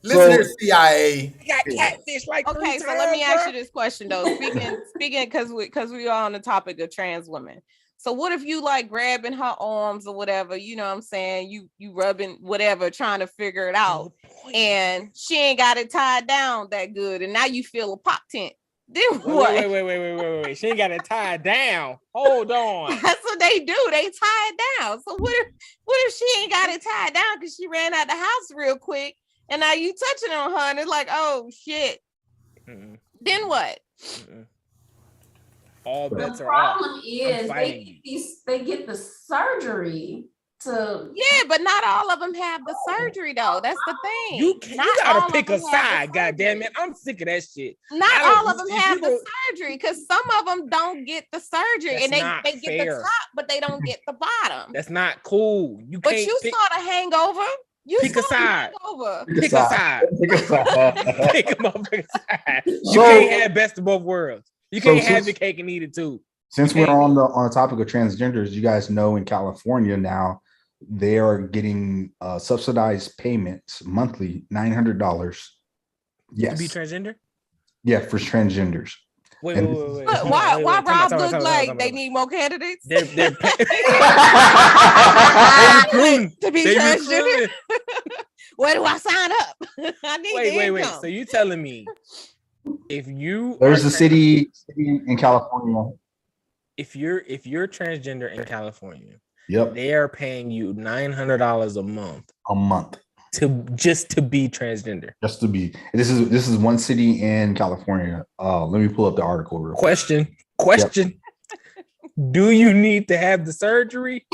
listen to CIA. Got catfish like okay. So let me ask you this question though. Speaking because we are on the topic of trans women. So what if you like grabbing her arms or whatever? You know what I'm saying? You rubbing whatever, trying to figure it out, and she ain't got it tied down that good, and now you feel a pop tent. Then what? Wait. She ain't got it tied down. Hold on. That's what they do. They tie it down. So what if she ain't got it tied down because she ran out the house real quick and now you touching on her and it's like, oh shit. Then what? All bets the are off. problem is they get the surgery to but not all of them have the surgery though. That's the thing. You gotta pick a side, goddamn it. I'm sick of that shit. Not all of them have the surgery because some of them don't get the surgery and they get the top, but they don't get the bottom. That's not cool. But you saw the Hangover. Pick a side. Pick a side. Pick a motherfucking side. You can't have best of both worlds. You can't have the cake and eat it too. Since we're on the topic of transgenders, you guys know in California now they are getting subsidized payments monthly, $900. Yes. To be transgender? Yeah, for transgenders. Wait. Why Rob look like they need more candidates? They're to be transgender. Where do I sign up? I need wait. So you telling me if you there's a city in California. If you're transgender in California, yep, they are paying you $900 a month to be transgender. Just to be. This is one city in California. Let me pull up the article real quick. Question. Yep. Do you need to have the surgery?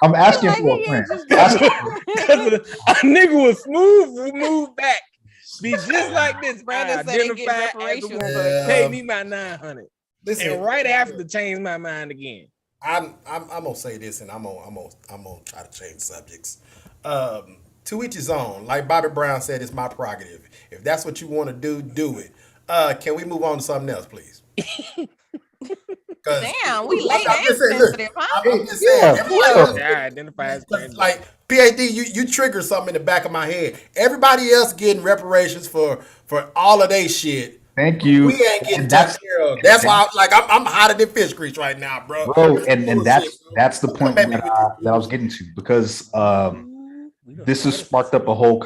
I'm asking for a friend. A nigga was smooth, move back. Be just like this. Brandon said he get reparations. Pay me my $900. Listen, and right after, change my mind again. I'm gonna say this, and I'm gonna try to change subjects. To each his own. Like Bobby Brown said, it's my prerogative. If that's what you want to do it. Can we move on to something else, please? Damn, we late and sensitive, huh? I'm just saying. Identify as like PAD, you trigger something in the back of my head. Everybody else getting reparations for all of their shit. Thank you. We ain't getting taken care of. That's why I'm hotter than fish grease right now, bro. And that's the point that I was getting to, because this has sparked up a whole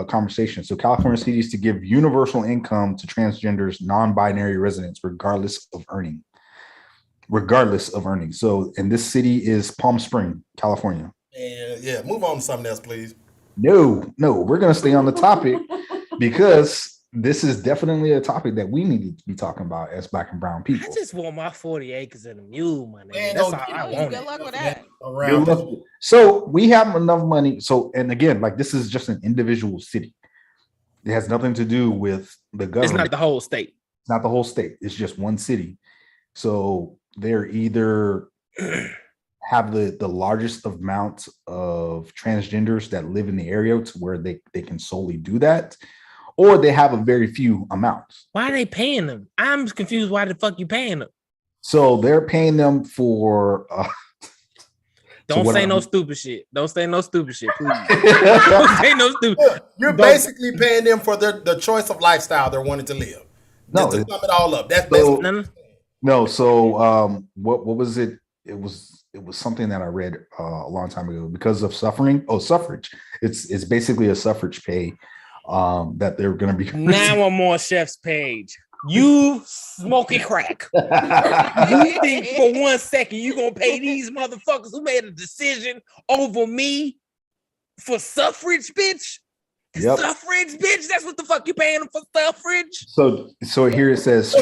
conversation. So California cities to give universal income to transgenders, non-binary residents, regardless of earning. So, and this city is Palm Springs, California. Yeah, move on to something else, please. No, we're going to stay on the topic because this is definitely a topic that we need to be talking about as Black and brown people. I just want my 40 acres and a mule, my nigga. That's all I want. Good luck with that. So we have enough money. So, and again, like, this is just an individual city. It has nothing to do with the government. It's not the whole state. It's not the whole state. It's just one city. So they're either have the largest amount of transgenders that live in the area to where they can solely do that, or they have a very few amounts. Why are they paying them? I'm confused. Why the fuck you paying them? So they're paying them for. Don't say no stupid shit. Don't say no stupid shit, please. Don't say no stupid. You're basically paying them for the choice of lifestyle they're wanting to live. No, to sum it all up. That's basically no. So what was it? It was something that I read a long time ago. Because of suffering. Oh, suffrage. It's basically a suffrage pay that they're going to be. Now I'm on Chef's page. You smoking crack. You think for 1 second you gonna pay these motherfuckers who made a decision over me for suffrage, bitch? Yep. Suffrage, bitch. That's what the fuck you paying them for, suffrage. So here it says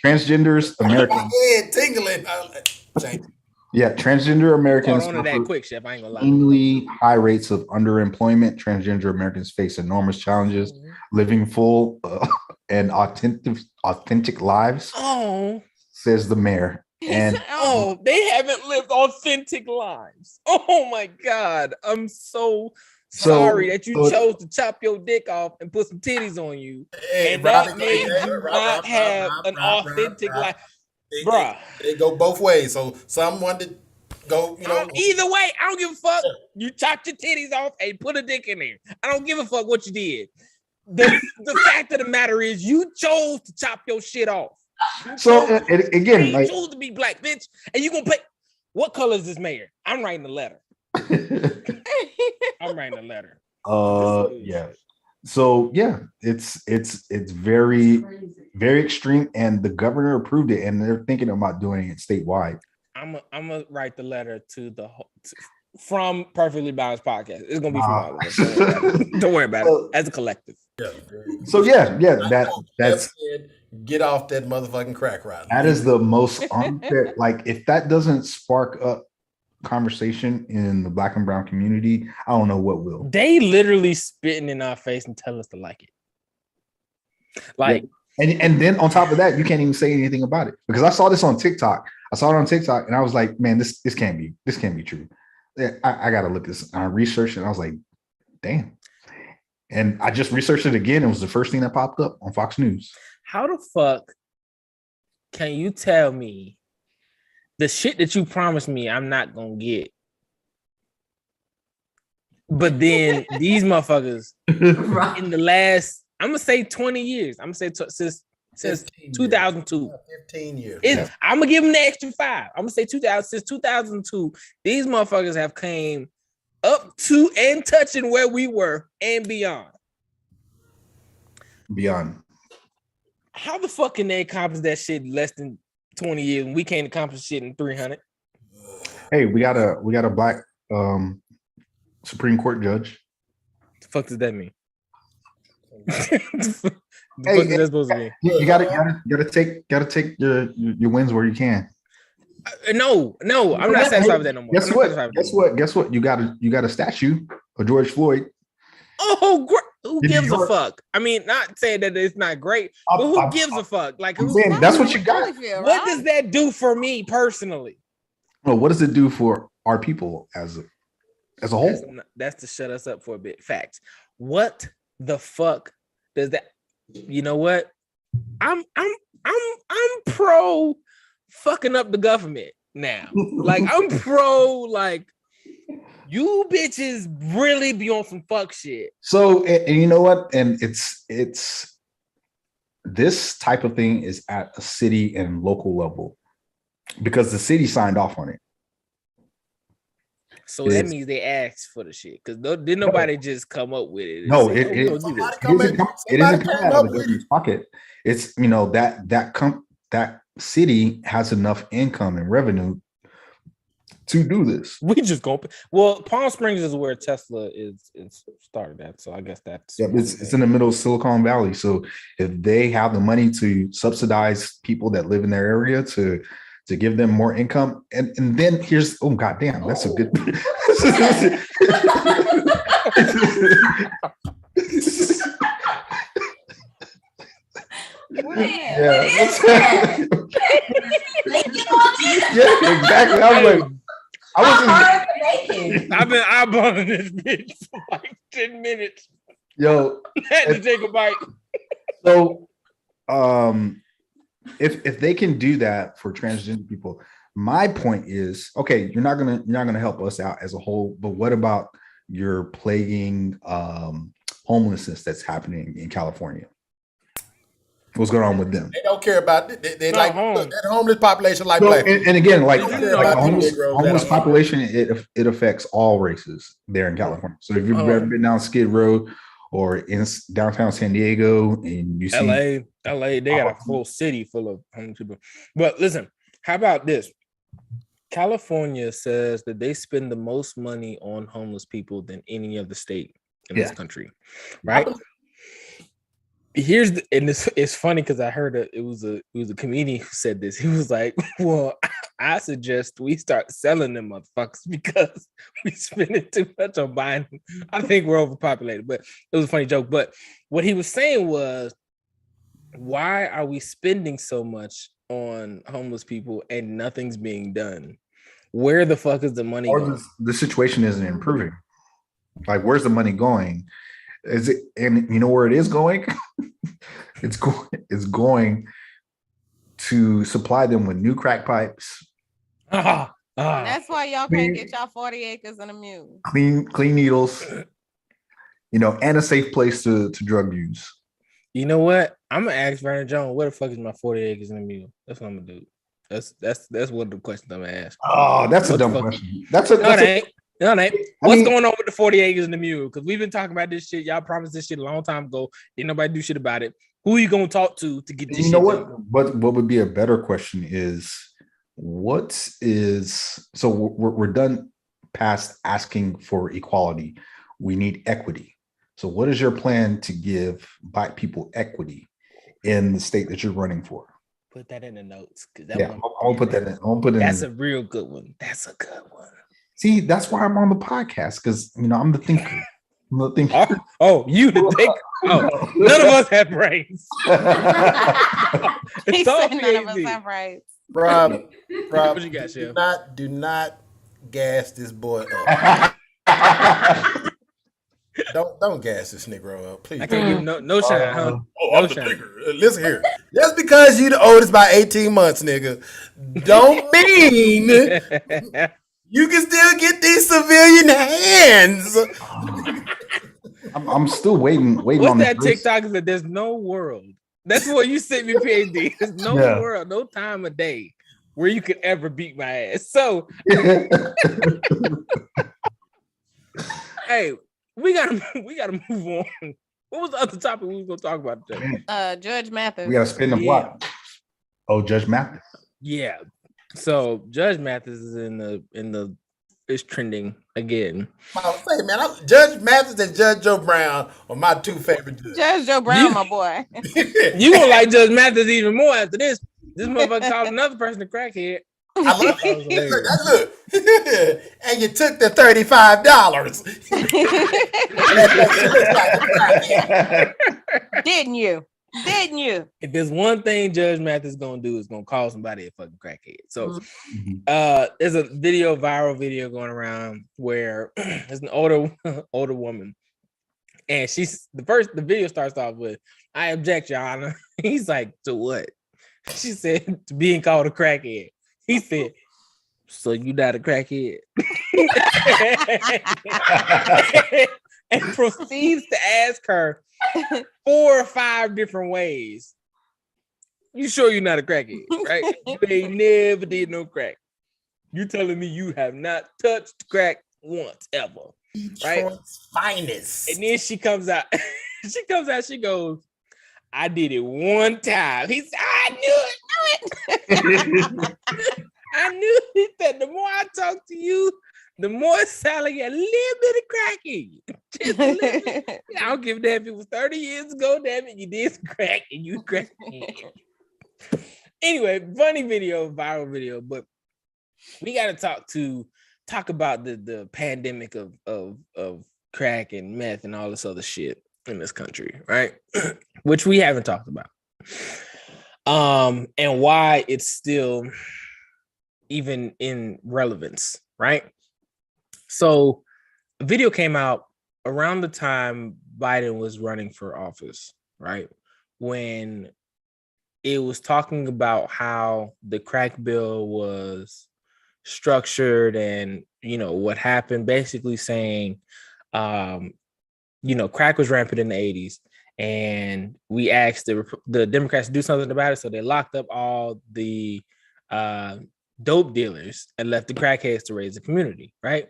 transgenders Americans. Head tingling. Yeah, transgender Americans. Hold on to that quick, Chef. I ain't gonna lie. Extremely high rates of underemployment. Transgender Americans face enormous challenges living full and authentic lives. Oh, says the mayor. And they haven't lived authentic lives. Oh my God, I'm so sorry that you chose to chop your dick off and put some titties on you, and that made you not have an authentic life. Bruh, they go both ways. So someone to go, either way, I don't give a fuck. You chopped your titties off and put a dick in there. I don't give a fuck what you did. The fact of the matter is, you chose to chop your shit off. So again, you chose to be black, bitch, and you gonna pay. What color is this mayor? I'm writing a letter. I'm writing a letter. Yeah. So yeah, it's very, very extreme, and the governor approved it, and they're thinking about doing it statewide. I'm gonna write the letter to from Perfectly Balanced Podcast. It's gonna be from all of us. Don't worry about it. As a collective. Yeah. So yeah, that's get off that motherfucking crack ride. That is the most unfair. Like, if that doesn't spark up conversation in the Black and brown community, I don't know what will. They literally spitting in our face and tell us to like it. Like, and then on top of that, you can't even say anything about it, because I saw this on TikTok. And I was like, man, this can't be true. I gotta look this. I researched it, and I was like, damn. And I just researched it again. It was the first thing that popped up on Fox News. How the fuck can you tell me the shit that you promised me I'm not gonna get? But then these motherfuckers in the last, I'm gonna say 20 years. I'm gonna say since 2002. 15 years. I'm gonna give them the extra 5. I'm gonna say since 2002, these motherfuckers have came up to and touching where we were and beyond. How the fuck can they accomplish that shit in less than 20 years when we can't accomplish shit in 300? Hey, we got a black Supreme Court judge. The fuck does that mean? You gotta take your wins where you can. No, I'm not satisfied with that no more. Guess what? You got a statue of George Floyd. Oh, great. Who gives a fuck? I mean, not saying that it's not great, but who gives a fuck? Like, that's what you got. What does that do for me personally? Well, what does it do for our people as a whole? That's to shut us up for a bit. Facts. What the fuck does that? You know what? I'm pro fucking up the government now. Like, I'm pro, like, you bitches really be on some fuck shit. So, and you know what? And it's this type of thing is at a city and local level, because the city signed off on it. So that means they asked for the shit, because did nobody just come up with it? No, it isn't coming out of the government's pocket. It's, that city has enough income and revenue to do this. We just go. Well, Palm Springs is where Tesla is started at, so I guess that's it's in the middle of Silicon Valley. So if they have the money to subsidize people that live in their area to give them more income, and then here's goddamn, that's a good. Yeah, exactly. I was like, I've been eyeballing this bitch for like 10 minutes. Yo, had to take a bite. So, if they can do that for transgender people, my point is, okay, you're not gonna help us out as a whole, but what about your plaguing homelessness that's happening in California? What's going on with them? They don't care about it. They like that homeless population like black. And again, like the homeless population, it affects all races there in California. So if you've ever been down Skid Row or in downtown San Diego and you see LA, they got a whole city full of homeless people. But listen, how about this? California says that they spend the most money on homeless people than any other state in this country, right? It's funny because I heard it was a comedian who said this. He was like, "Well, I suggest we start selling them motherfuckers because we spending too much on buying them. I think we're overpopulated." But it was a funny joke. But what he was saying was, why are we spending so much on homeless people and nothing's being done? Where the fuck is the money going? The situation isn't improving. Like, where's the money going? Is it, and you know where it is going? It's going to supply them with new crack pipes. That's why y'all can't get y'all 40 acres and a mule. Clean needles, and a safe place to drug use. You know what? I'm gonna ask Vernon Jones, where the fuck is my 40 acres and a mule? That's what I'm gonna do. That's one of the questions I'm gonna ask. Oh, that's a dumb question. No, it ain't. What's going on with the 40 acres and the mule? Because we've been talking about this shit. Y'all promised this shit a long time ago. Didn't nobody do shit about it. Who are you gonna talk to get this shit what? done? What would be a better question is, so we're done past asking for equality. We need equity. So what is your plan to give Black people equity in the state that you're running for? Put that in the notes. I'll put that in. I'll put it. That's a real good one. That's a good one. See, that's why I'm on the podcast, because I'm the thinker. I'm the thinker. Oh, you the thinker. Oh, none of us have brains. He said none of us have brains. Rob, what you got, Chef? Do not gas this boy up. Don't gas this Negro up, please. I can't give no shine, huh? I'm the thinker. Listen here. Just because you the oldest by 18 months, nigga, don't mean you can still get these civilian hands. I'm still waiting. What's on that TikTok that there's no world? That's what you sent me, PhD. There's no world, no time of day where you could ever beat my ass. So, hey, we gotta move on. What was the other topic we were gonna talk about today? Judge Mathis. We gotta spin the block. Oh, Judge Mathis. Yeah. So Judge Mathis is is trending again. I'll say, man, Judge Mathis and Judge Joe Brown are my two favorite judges. Judge Joe Brown, my boy. You gonna like Judge Mathis even more after this. This motherfucker called another person a crackhead. I love it. Look. And you took the $35. Didn't you? If there's one thing Judge Mathis gonna do, is gonna call somebody a fucking crackhead. So there's a viral video going around where there's an older woman, and the video starts off with, "I object, Your Honor." He's like, "To what?" She said, "To being called a crackhead." He said, "So you not a crackhead?" And proceeds to ask her 4 or 5 different ways. You sure you're not a crackhead, right? You ain't never did no crack. You telling me you have not touched crack once ever, right? Detroit's finest. And then she comes out. She goes, "I did it one time." He said, "I knew it. I knew it. That the more I talk to you, the more it sounds like a little bit of crack in you." Just a little bit. I don't give a damn if it was 30 years ago. Damn it, you did some crack and you crack. Anyway, funny video, viral video, but we got to talk about the pandemic of crack and meth and all this other shit in this country, right? Which we haven't talked about. and why it's still even in relevance, right? So a video came out around the time Biden was running for office, right? When it was talking about how the crack bill was structured and, what happened, basically saying, crack was rampant in the 80s. And we asked the Democrats to do something about it. So they locked up all the dope dealers and left the crackheads to raise the community, right?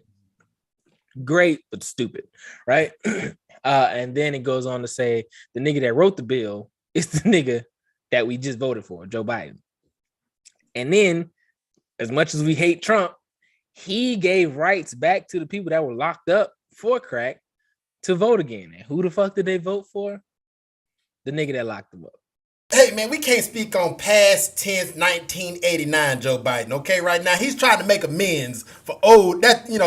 Great, but stupid, right? And then it goes on to say the nigga that wrote the bill is the nigga that we just voted for, Joe Biden. And then, as much as we hate Trump, he gave rights back to the people that were locked up for crack to vote again. And who the fuck did they vote for? The nigga that locked them up. Hey, man, we can't speak on past tense 1989 Joe Biden, okay? Right now, he's trying to make amends for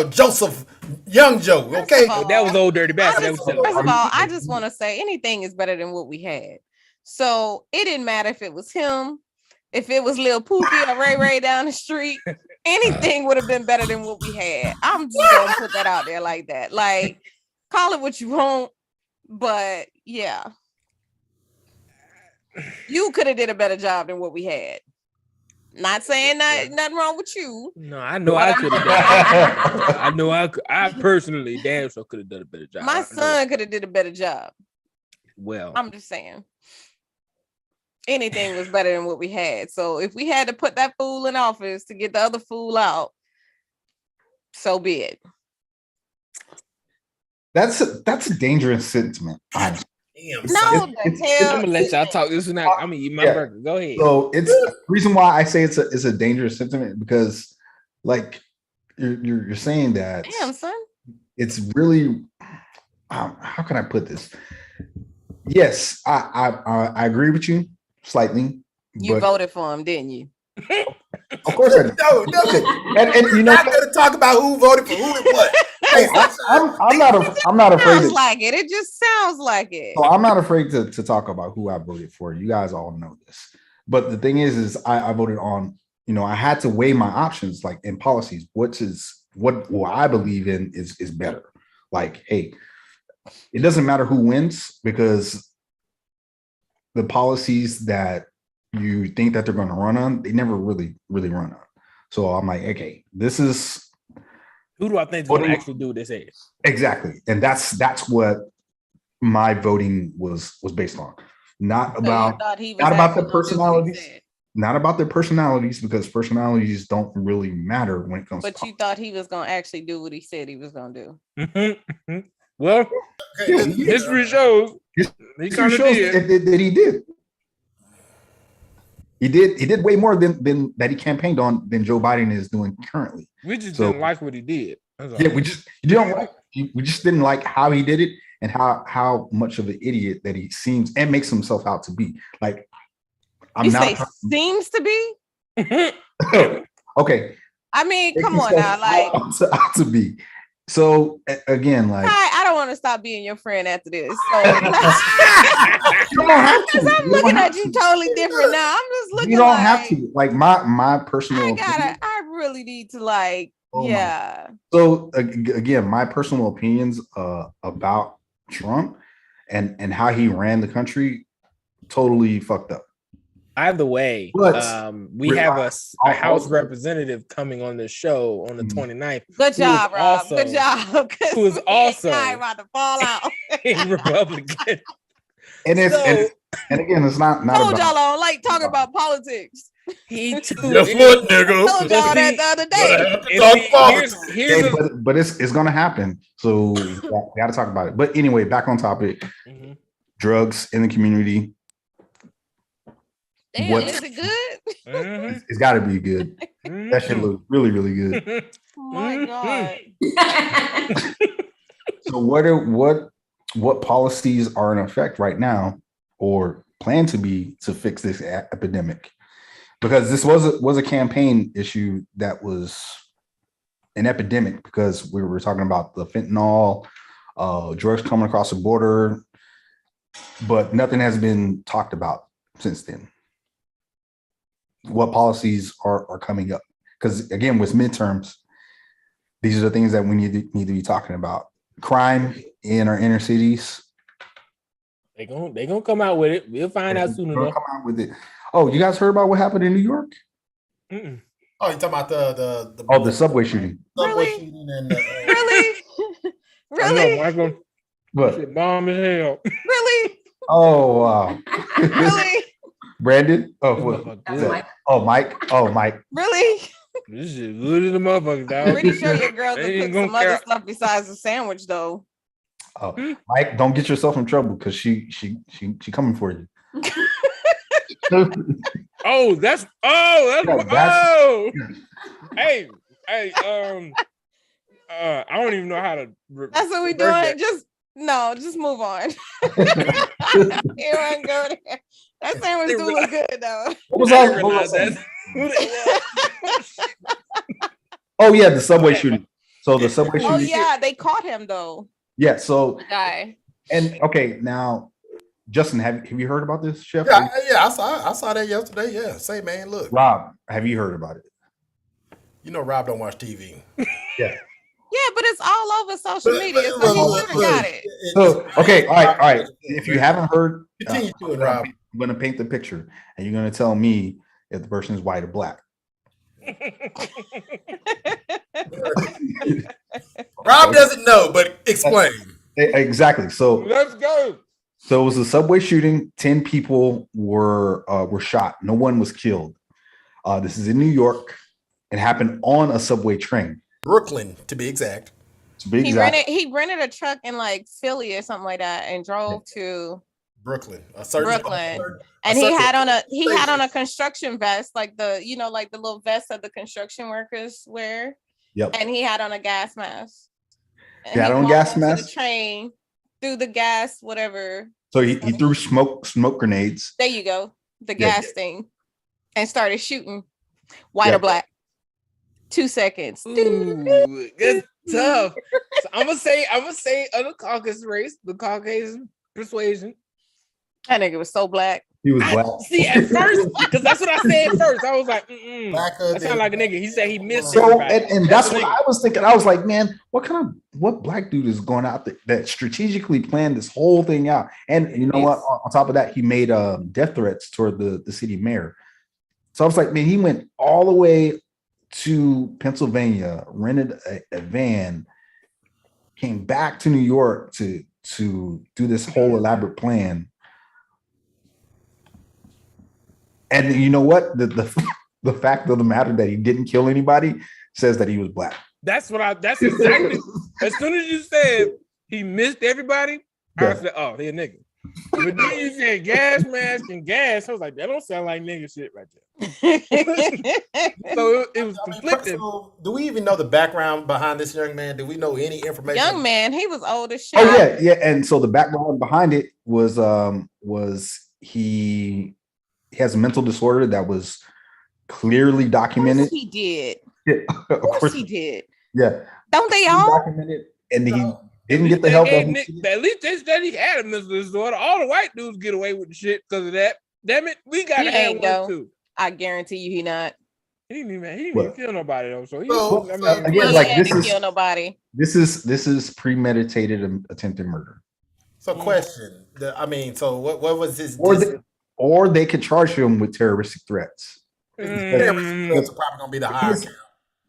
Joseph, young Joe, okay? That was old dirty bastard. First of all, I just want to say anything is better than what we had. So it didn't matter if it was him, if it was Lil Pookie or Ray Ray down the street, anything would have been better than what we had. I'm just going to put that out there like that. Like, call it what you want, but yeah. You could have did a better job than what we had. Not saying nothing wrong with you. No, I know I could have done. I know I personally damn sure could have done a better job. My son could have did a better job. Well, I'm just saying. Anything was better than what we had. So if we had to put that fool in office to get the other fool out, so be it. That's a dangerous sentiment. Honestly. No, I'm gonna let y'all talk. This is not. I'm gonna eat my burger. Go ahead. So it's the reason why I say it's a dangerous sentiment because, like, you're saying that. Damn, son. It's really. How can I put this? Yes, I agree with you slightly. You voted for him, didn't you? Of course I did. No. And you know, I'm going to talk about who voted for who and what. Hey, I'm not afraid. Sounds like it. It just sounds like it. So I'm not afraid to talk about who I voted for. You guys all know this. But the thing is I voted on. I had to weigh my options, like in policies. What I believe in is better. Like, hey, it doesn't matter who wins because the policies that you think that they're going to run on, they never really run on. So I'm like, okay, this is who do I think is going to actually do what they say? Exactly, and that's what my voting was based on. Not about the personalities. Not about their personalities because personalities don't really matter when it comes. But you thought he was going to actually do what he said he was going to do. Mm-hmm. Well, history shows that he did. He did way more than that he campaigned on than Joe Biden is doing currently. We just didn't like what he did. Yeah, we just didn't like how he did it and how much of an idiot that he seems and makes himself out to be. Like, seems to be. Okay. I mean, come on now, like out to be. So again, like I don't want to stop being your friend after this. So you don't have to. I'm looking at you totally different now. I'm just looking. You don't have to. Like my personal. I really need to like. Yeah. So again, my personal opinions about Trump and how he ran the country totally fucked up. Either way, we have a House representative coming on the show on the 29th. Good job, Rob. Good job. Who is also about to fall out. a Republican. And again, it's not told y'all I don't like talking about politics. He too. Guess what, nigga? Told y'all that the other day. But it's gonna happen. So we got to talk about it. But anyway, back on topic. Mm-hmm. Drugs in the community. Damn, is it good? Mm-hmm. It's got to be good. Mm-hmm. That shit looks really, really good. Oh my God. So what policies are in effect right now or plan to be to fix this epidemic? Because this was a campaign issue that was an epidemic because we were talking about the fentanyl, drugs coming across the border, but nothing has been talked about since then. what policies are coming up. Because again, with midterms, these are the things that we need to be talking about. Crime in our inner cities. They gonna come out with it. We'll find out soon enough. Come out with it. Oh, you guys heard about what happened in New York? Mm-mm. Oh, you talking about the subway shooting? Really? Shooting and really? Really? Michael. What? Bomb as hell. Really? Oh wow. Really? Brandon? Oh, what? Mike. Oh, Mike. Oh, Mike. Really? This shit good as a motherfucker, dog. I'm pretty sure your girl could cook some other stuff besides a sandwich, though. Oh, Mike, don't get yourself in trouble because she coming for you. That's hey, I don't even know how to. That's what we doing. Just move on. You ain't go there. That sandwich do look good though. What was that? Oh yeah, the subway shooting. So the subway shooting. Oh yeah, they caught him though. Yeah. So the guy. And okay, now Justin, have you heard about this, Chef? Yeah, I saw that yesterday. Yeah, say man, look. Rob, have you heard about it? You know, Rob don't watch TV. Yeah. Yeah, but it's all over social media. So he got it. So, okay, all right. If you haven't heard, continue to it, Rob. I'm going to paint the picture, and you're going to tell me if the person is white or black. Rob doesn't know, but explain. Exactly. So let's go. So it was a subway shooting. 10 people were shot. No one was killed. This is in New York. It happened on a subway train. Brooklyn, to be exact. He rented a truck in like Philly or something like that and drove to Brooklyn. And he had on a construction vest, like the little vest that the construction workers wear. Yep. And he had on a gas mask. He had on a gas mask. The train through the gas, whatever. So he threw smoke grenades. There you go. The gas thing. And started shooting. White or black. 2 seconds. Ooh, that's tough. So I'm gonna say of the Caucasus race, the Caucasian persuasion. That nigga was so black. He was black. See, at first, because that's what I said first. I was like, that sound like a nigga. He said he missed so, and that's what I was thinking. I was like, man, what black dude is going out there that strategically planned this whole thing out? And you know what? On top of that, he made death threats toward the city mayor. So I was like, man, he went all the way to Pennsylvania, rented a van, came back to New York to do this whole elaborate plan. And you know what? The fact of the matter that he didn't kill anybody says that he was black. That's exactly. As soon as you said he missed everybody, I said, oh, he a nigga. But then you said gas mask and gas. I was like, that don't sound like nigga shit right there. So it was conflicting. So do we even know the background behind this young man? Do we know any information? Young man, he was old as shit. Oh yeah. And so the background behind it was he has a mental disorder that was clearly documented. Of course he did. Yeah, of course he did. Yeah. Don't they all? Documented, and he didn't get the help. At least they said he had a mental disorder. All the white dudes get away with the shit because of that. Damn it, we gotta have one too. I guarantee you, he not. He didn't even kill nobody though. So kill nobody. This is premeditated attempted murder. So question. So what was his? Or they could charge him with terroristic threats. Terroristic threats are probably gonna be the highest.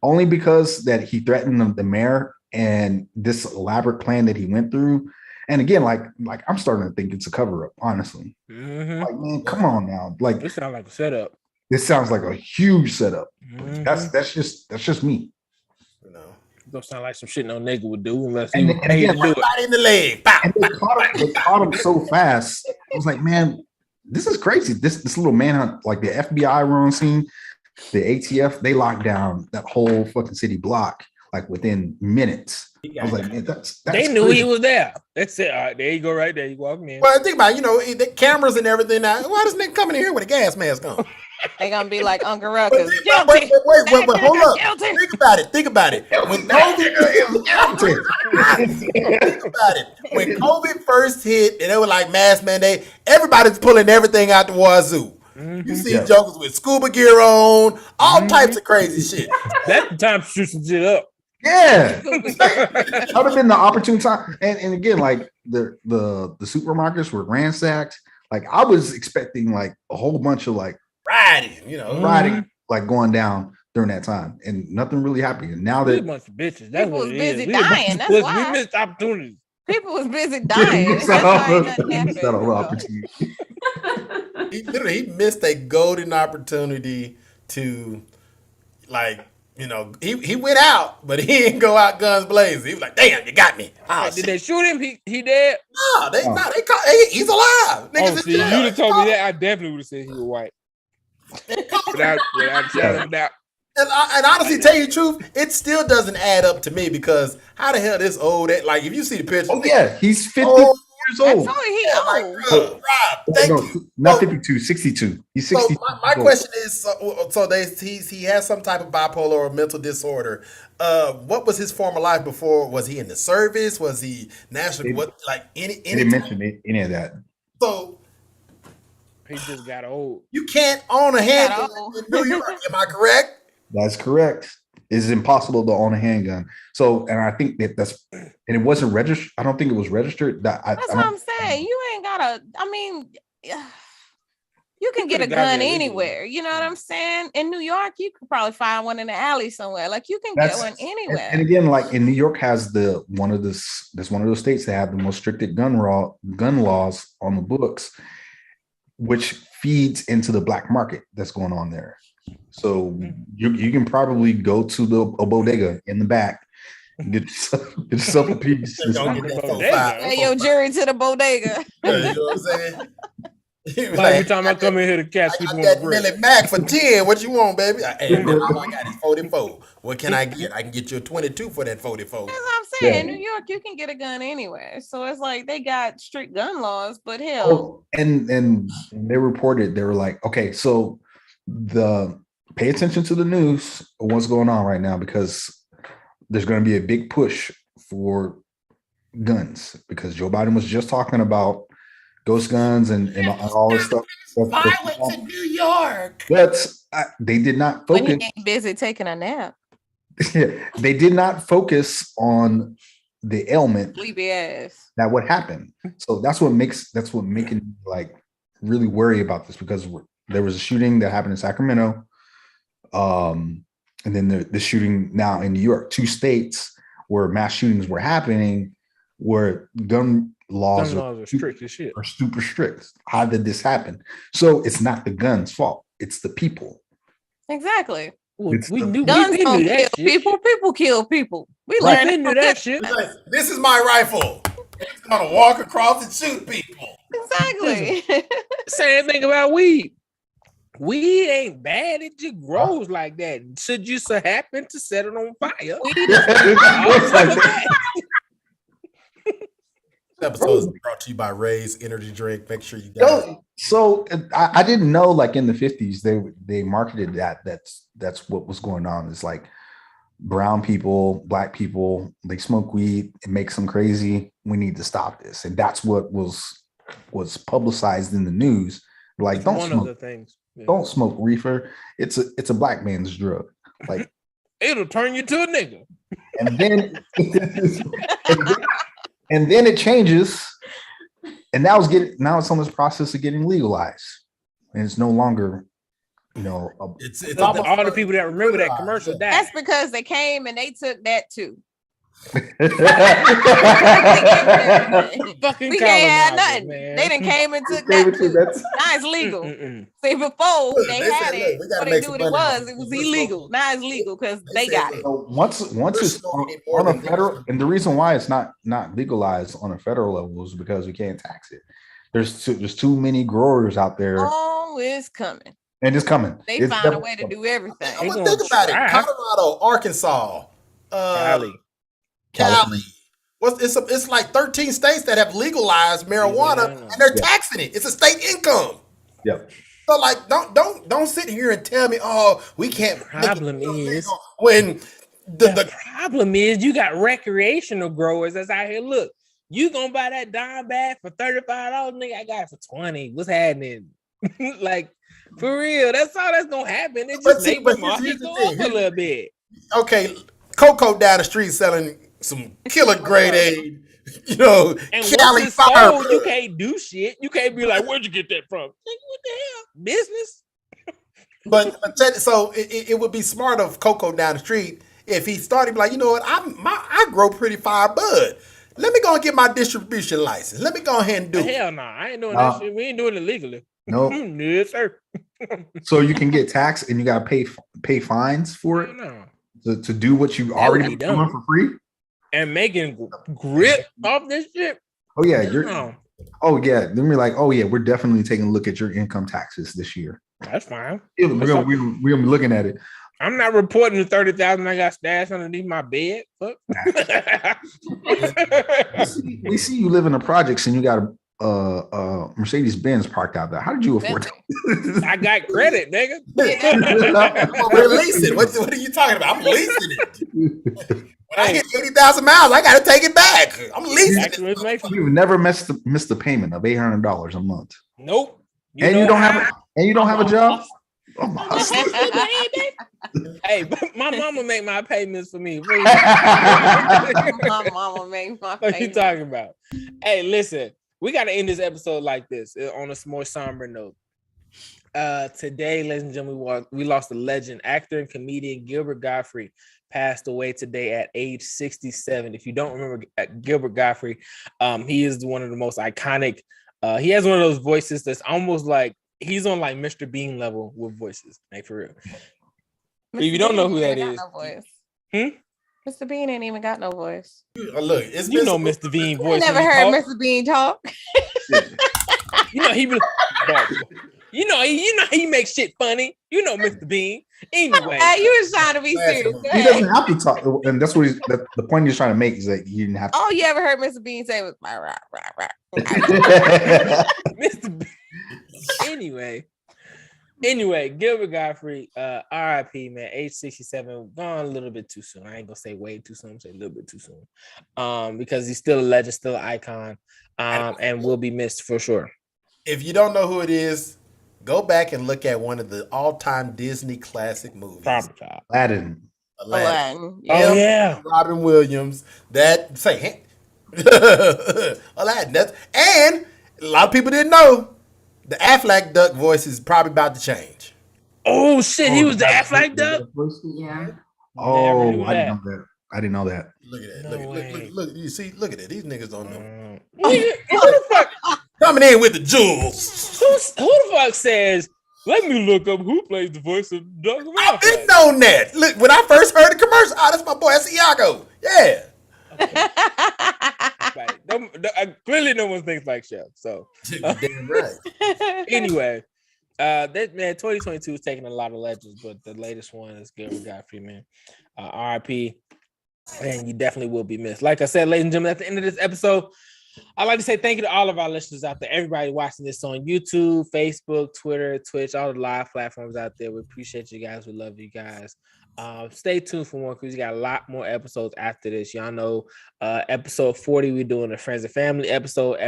Only because that he threatened the mayor and this elaborate plan that he went through. And again, like I'm starting to think it's a cover up, honestly. Mm-hmm. Like, man, come on now. Like this sounds like a setup. This sounds like a huge setup. Mm-hmm. That's just me. It don't sound like some shit no nigga would do unless he was paid to do it. In the leg. And they caught him so fast. I was like, man, this is crazy. This little manhunt, like the FBI were on scene, the ATF, they locked down that whole fucking city block like within minutes. I was like, man, that's they knew crazy. He was there. That's it. All right, there you go, right there. You walking in. Well, think about it, the cameras and everything. Now, why does nigga coming in here with a gas mask on? They gonna be like Uncle Ruckus. Wait, hold up. Think about it. When COVID first hit, and they were like mask mandate, everybody's pulling everything out the wazoo. You see jokers with scuba gear on, all types of crazy shit. That's the time to shoot some shit up. Yeah, that would have been the opportune time. And again, like the supermarkets were ransacked. Like I was expecting like a whole bunch of like riding like going down during that time, and nothing really happened. And now that a bunch of bitches, that's people what was it busy is. dying. That's why we missed opportunities. People was busy dying. He missed a golden opportunity to, like, you know, he went out, but he didn't go out guns blazing. He was like, "Damn, you got me." Oh, did they shoot him? He dead? No, he's alive. Niggas see, you'd have told me that, I definitely would have said he was white. without a shadow of a doubt. And honestly, tell you the truth, it still doesn't add up to me because how the hell this old? Like, if you see the picture, he's 50 years old. That's old. Rob, thank you. Not 52, 62. He's 62. So my question is, he has some type of bipolar or mental disorder. What was his former life before? Was he in the service? Was he national? Any? He didn't mention any of that. So he just got old. You can't own a handgun in New York. Am I correct? That's correct. It's impossible to own a handgun. So, and I think and it wasn't registered. I don't think it was registered. That's what I'm saying. You ain't gotta. I mean, you can get a gun anywhere. You know what I'm saying? In New York, you could probably find one in the alley somewhere. Like you can get one anywhere. And again, like in New York has one of those states that have the most stricted gun laws on the books, which feeds into the black market that's going on there. So you can probably go to a bodega in the back, get yourself a piece. Hey, yo, jury to the bodega. You know what I'm saying? Every time I come in here to catch people, I got that Millie Mac for 10. What you want, baby? Hey, all I got is 44. What can I get? I can get you a 22 for that 44. That's what I'm saying. In New York, you can get a gun anywhere. So it's like they got strict gun laws, but hell. And they reported, they were like, okay, so pay attention to the news of what's going on right now, because there's going to be a big push for guns, because Joe Biden was just talking about ghost guns and all this stuff. Violence in New York. They did not focus. When he ain't busy taking a nap. They did not focus on the ailment sleepy ass that would happen. So that's what making me like really worry about this, because there was a shooting that happened in Sacramento. And then the shooting now in New York, 2 states where mass shootings were happening, where gun laws are strict as shit. Are super strict. How did this happen? So it's not the gun's fault. It's the people. Exactly. We knew guns we don't knew that kill people. People kill people. We learned knew that shit. This is my rifle. It's gonna walk across and shoot people. Exactly. Same thing about weed. Weed ain't bad. It just grows like that. Should you so happen to set it on fire? This episode is brought to you by Ray's Energy Drink. Make sure you got it. So I didn't know, like in the 50s, they marketed that's what was going on. It's like brown people, black people, they smoke weed, it makes them crazy. We need to stop this. And that's what was publicized in the news. Like, it's don't one smoke. of the things. Yeah. Don't smoke reefer. It's a black man's drug. Like it'll turn you to a nigga. And then and then it changes, and now it's on this process of getting legalized, and it's no longer, it's all the people that remember that commercial died. That's because they came and they took that too. Fucking we can't have nothing. Man. They done came and took that too. Now it's legal. See, before they had it, before they knew what it was illegal. Now it's legal because they got it. So once it's on a federal, and the reason why it's not legalized on a federal level is because we can't tax it. There's too many growers out there. Oh, it's coming. And it's coming. They find a way to do everything. I'm gonna think about it. Colorado, Arkansas, Cali. It's like 13 states that have legalized marijuana, and they're taxing it. It's a state income. Yep. So like, don't sit here and tell me, we can't. Problem is when the problem is you got recreational growers that's out here. Look, you gonna buy that dime bag for $35, nigga? I got it for $20. What's happening? Like, For real, that's all that's gonna happen. It just make the market go up a little bit. Okay, Coco down the street selling some killer grade A, and Cali fire. You can't do shit. You can't be like, where'd you get that from? What the hell? Business. But so it would be smart of Coco down the street if he started like, you know what, I grow pretty fire bud. Let me go and get my distribution license. Let me go ahead and do it. Hell no, I ain't doing that shit. We ain't doing it legally. No, no sir. So you can get taxed and you gotta pay fines for it to do what you already doing for free and making grip off this shit. Oh yeah, Then we're like, oh yeah, we're definitely taking a look at your income taxes this year. That's fine. We're gonna be looking at it. I'm not reporting the 30,000 I got stashed underneath my bed. Fuck. we see you live in the projects and you got a Mercedes Benz parked out there. How did you afford it? I got credit, nigga. Release it. What are you talking about? I'm leasing it. When I hit 80,000 miles, I got to take it back. I'm leasing it. You've never missed the payment of $800 a month. Nope. You don't have a job. Oh my. Hey, my mama make my payments for me. My mama make my payments. What you talking about? Hey, listen, we got to end this episode like this on a more somber note. Today, ladies and gentlemen, we lost a legend. Actor and comedian Gilbert Gottfried passed away today at age 67. If you don't remember Gilbert Gottfried, he is one of the most iconic. He has one of those voices that's almost like he's on like Mr. Bean level with voices, like for real. If you don't know who that is, Mr. Bean ain't even got no voice. Look, it's Mr. Bean voice. I never heard Mr. Bean talk. He be, he makes shit funny. Mr. Bean. Anyway, you was trying to be serious. He doesn't have to talk, and that's what the point he's trying to make is that you didn't have to. All you ever heard Mr. Bean say was rah. Mr. Bean. Anyway, Gilbert Gottfried, RIP, man, age 67, gone a little bit too soon. I ain't gonna say way too soon, I'm saying a little bit too soon. Because he's still a legend, still an icon, and will be missed for sure. If you don't know who it is, go back and look at one of the all-time Disney classic movies. Aladdin. Oh yeah. Robin Williams. Aladdin. And a lot of people didn't know. The Aflac Duck voice is probably about to change. Oh shit, he was the Aflac Duck? Yeah. Oh, I didn't know that. Look at that. Look, you see, look at it. These niggas don't know. Who the fuck coming in with the jewels? Who the fuck says, let me look up who plays the voice of Doug? I've been known that. Look, when I first heard the commercial, that's my boy, that's Iago. Yeah. Okay. Right. Clearly no one thinks like Chef. So damn right. Anyway, that man 2022 is taking a lot of legends, but the latest one is Gilbert Gottfried, man. RIP, and you definitely will be missed. Like I said, ladies and gentlemen, at the end of this episode, I'd like to say thank you to all of our listeners out there, everybody watching this on YouTube, Facebook, Twitter, Twitch, all the live platforms out there. We appreciate you guys. We love you guys. Stay tuned for more because we got a lot more episodes after this. Y'all know episode 40, we're doing the Friends and Family episode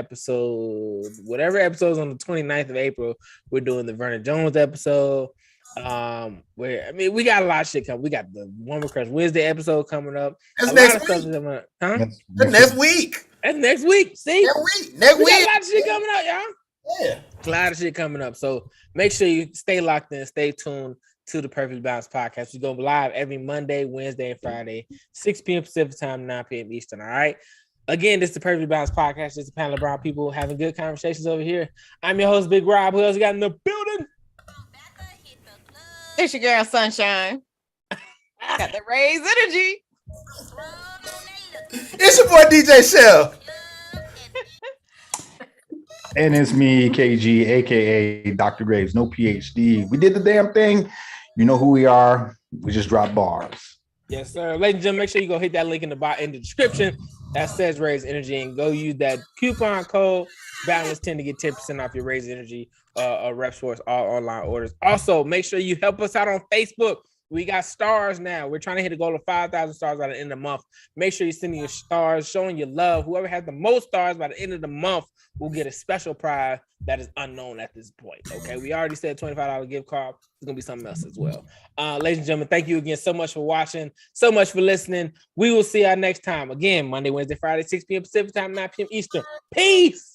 whatever episode's on the 29th of April, we're doing the Vernon Jones episode. We got a lot of shit coming. We got the Woman Crush Wednesday episode coming up. That's next week. That's next week. That's next week. See? Next week. Got a lot of shit coming out, y'all. Yeah. A lot of shit coming up. So make sure you stay locked in, stay tuned to the Perfectly Balanced Podcast. We go live every Monday, Wednesday, and Friday, 6 p.m. Pacific time, 9 p.m. Eastern. All right. Again, this is the Perfectly Balanced Podcast. It's a panel of brown people having good conversations over here. I'm your host, Big Rob. Who else we got in the building? It's your girl, Sunshine. Got the Raise Energy. It's your boy, DJ Shell. And it's me, KG, aka Dr. Graves, no PhD. We did the damn thing. You know who we are. We just dropped bars. Yes, sir. Ladies and gentlemen, make sure you go hit that link in the description that says Raise Energy and go use that coupon code Balance10 to get 10% off your Raise Energy Rep Source all online orders. Also, make sure you help us out on Facebook. We got stars now. We're trying to hit a goal of 5,000 stars by the end of the month. Make sure you're sending your stars, showing your love. Whoever has the most stars by the end of the month will get a special prize that is unknown at this point. Okay, we already said $25 gift card. It's gonna be something else as well. Ladies and gentlemen, thank you again so much for watching, so much for listening. We will see y'all next time. Again, Monday, Wednesday, Friday, 6 p.m. Pacific time, 9 p.m. Eastern. Peace.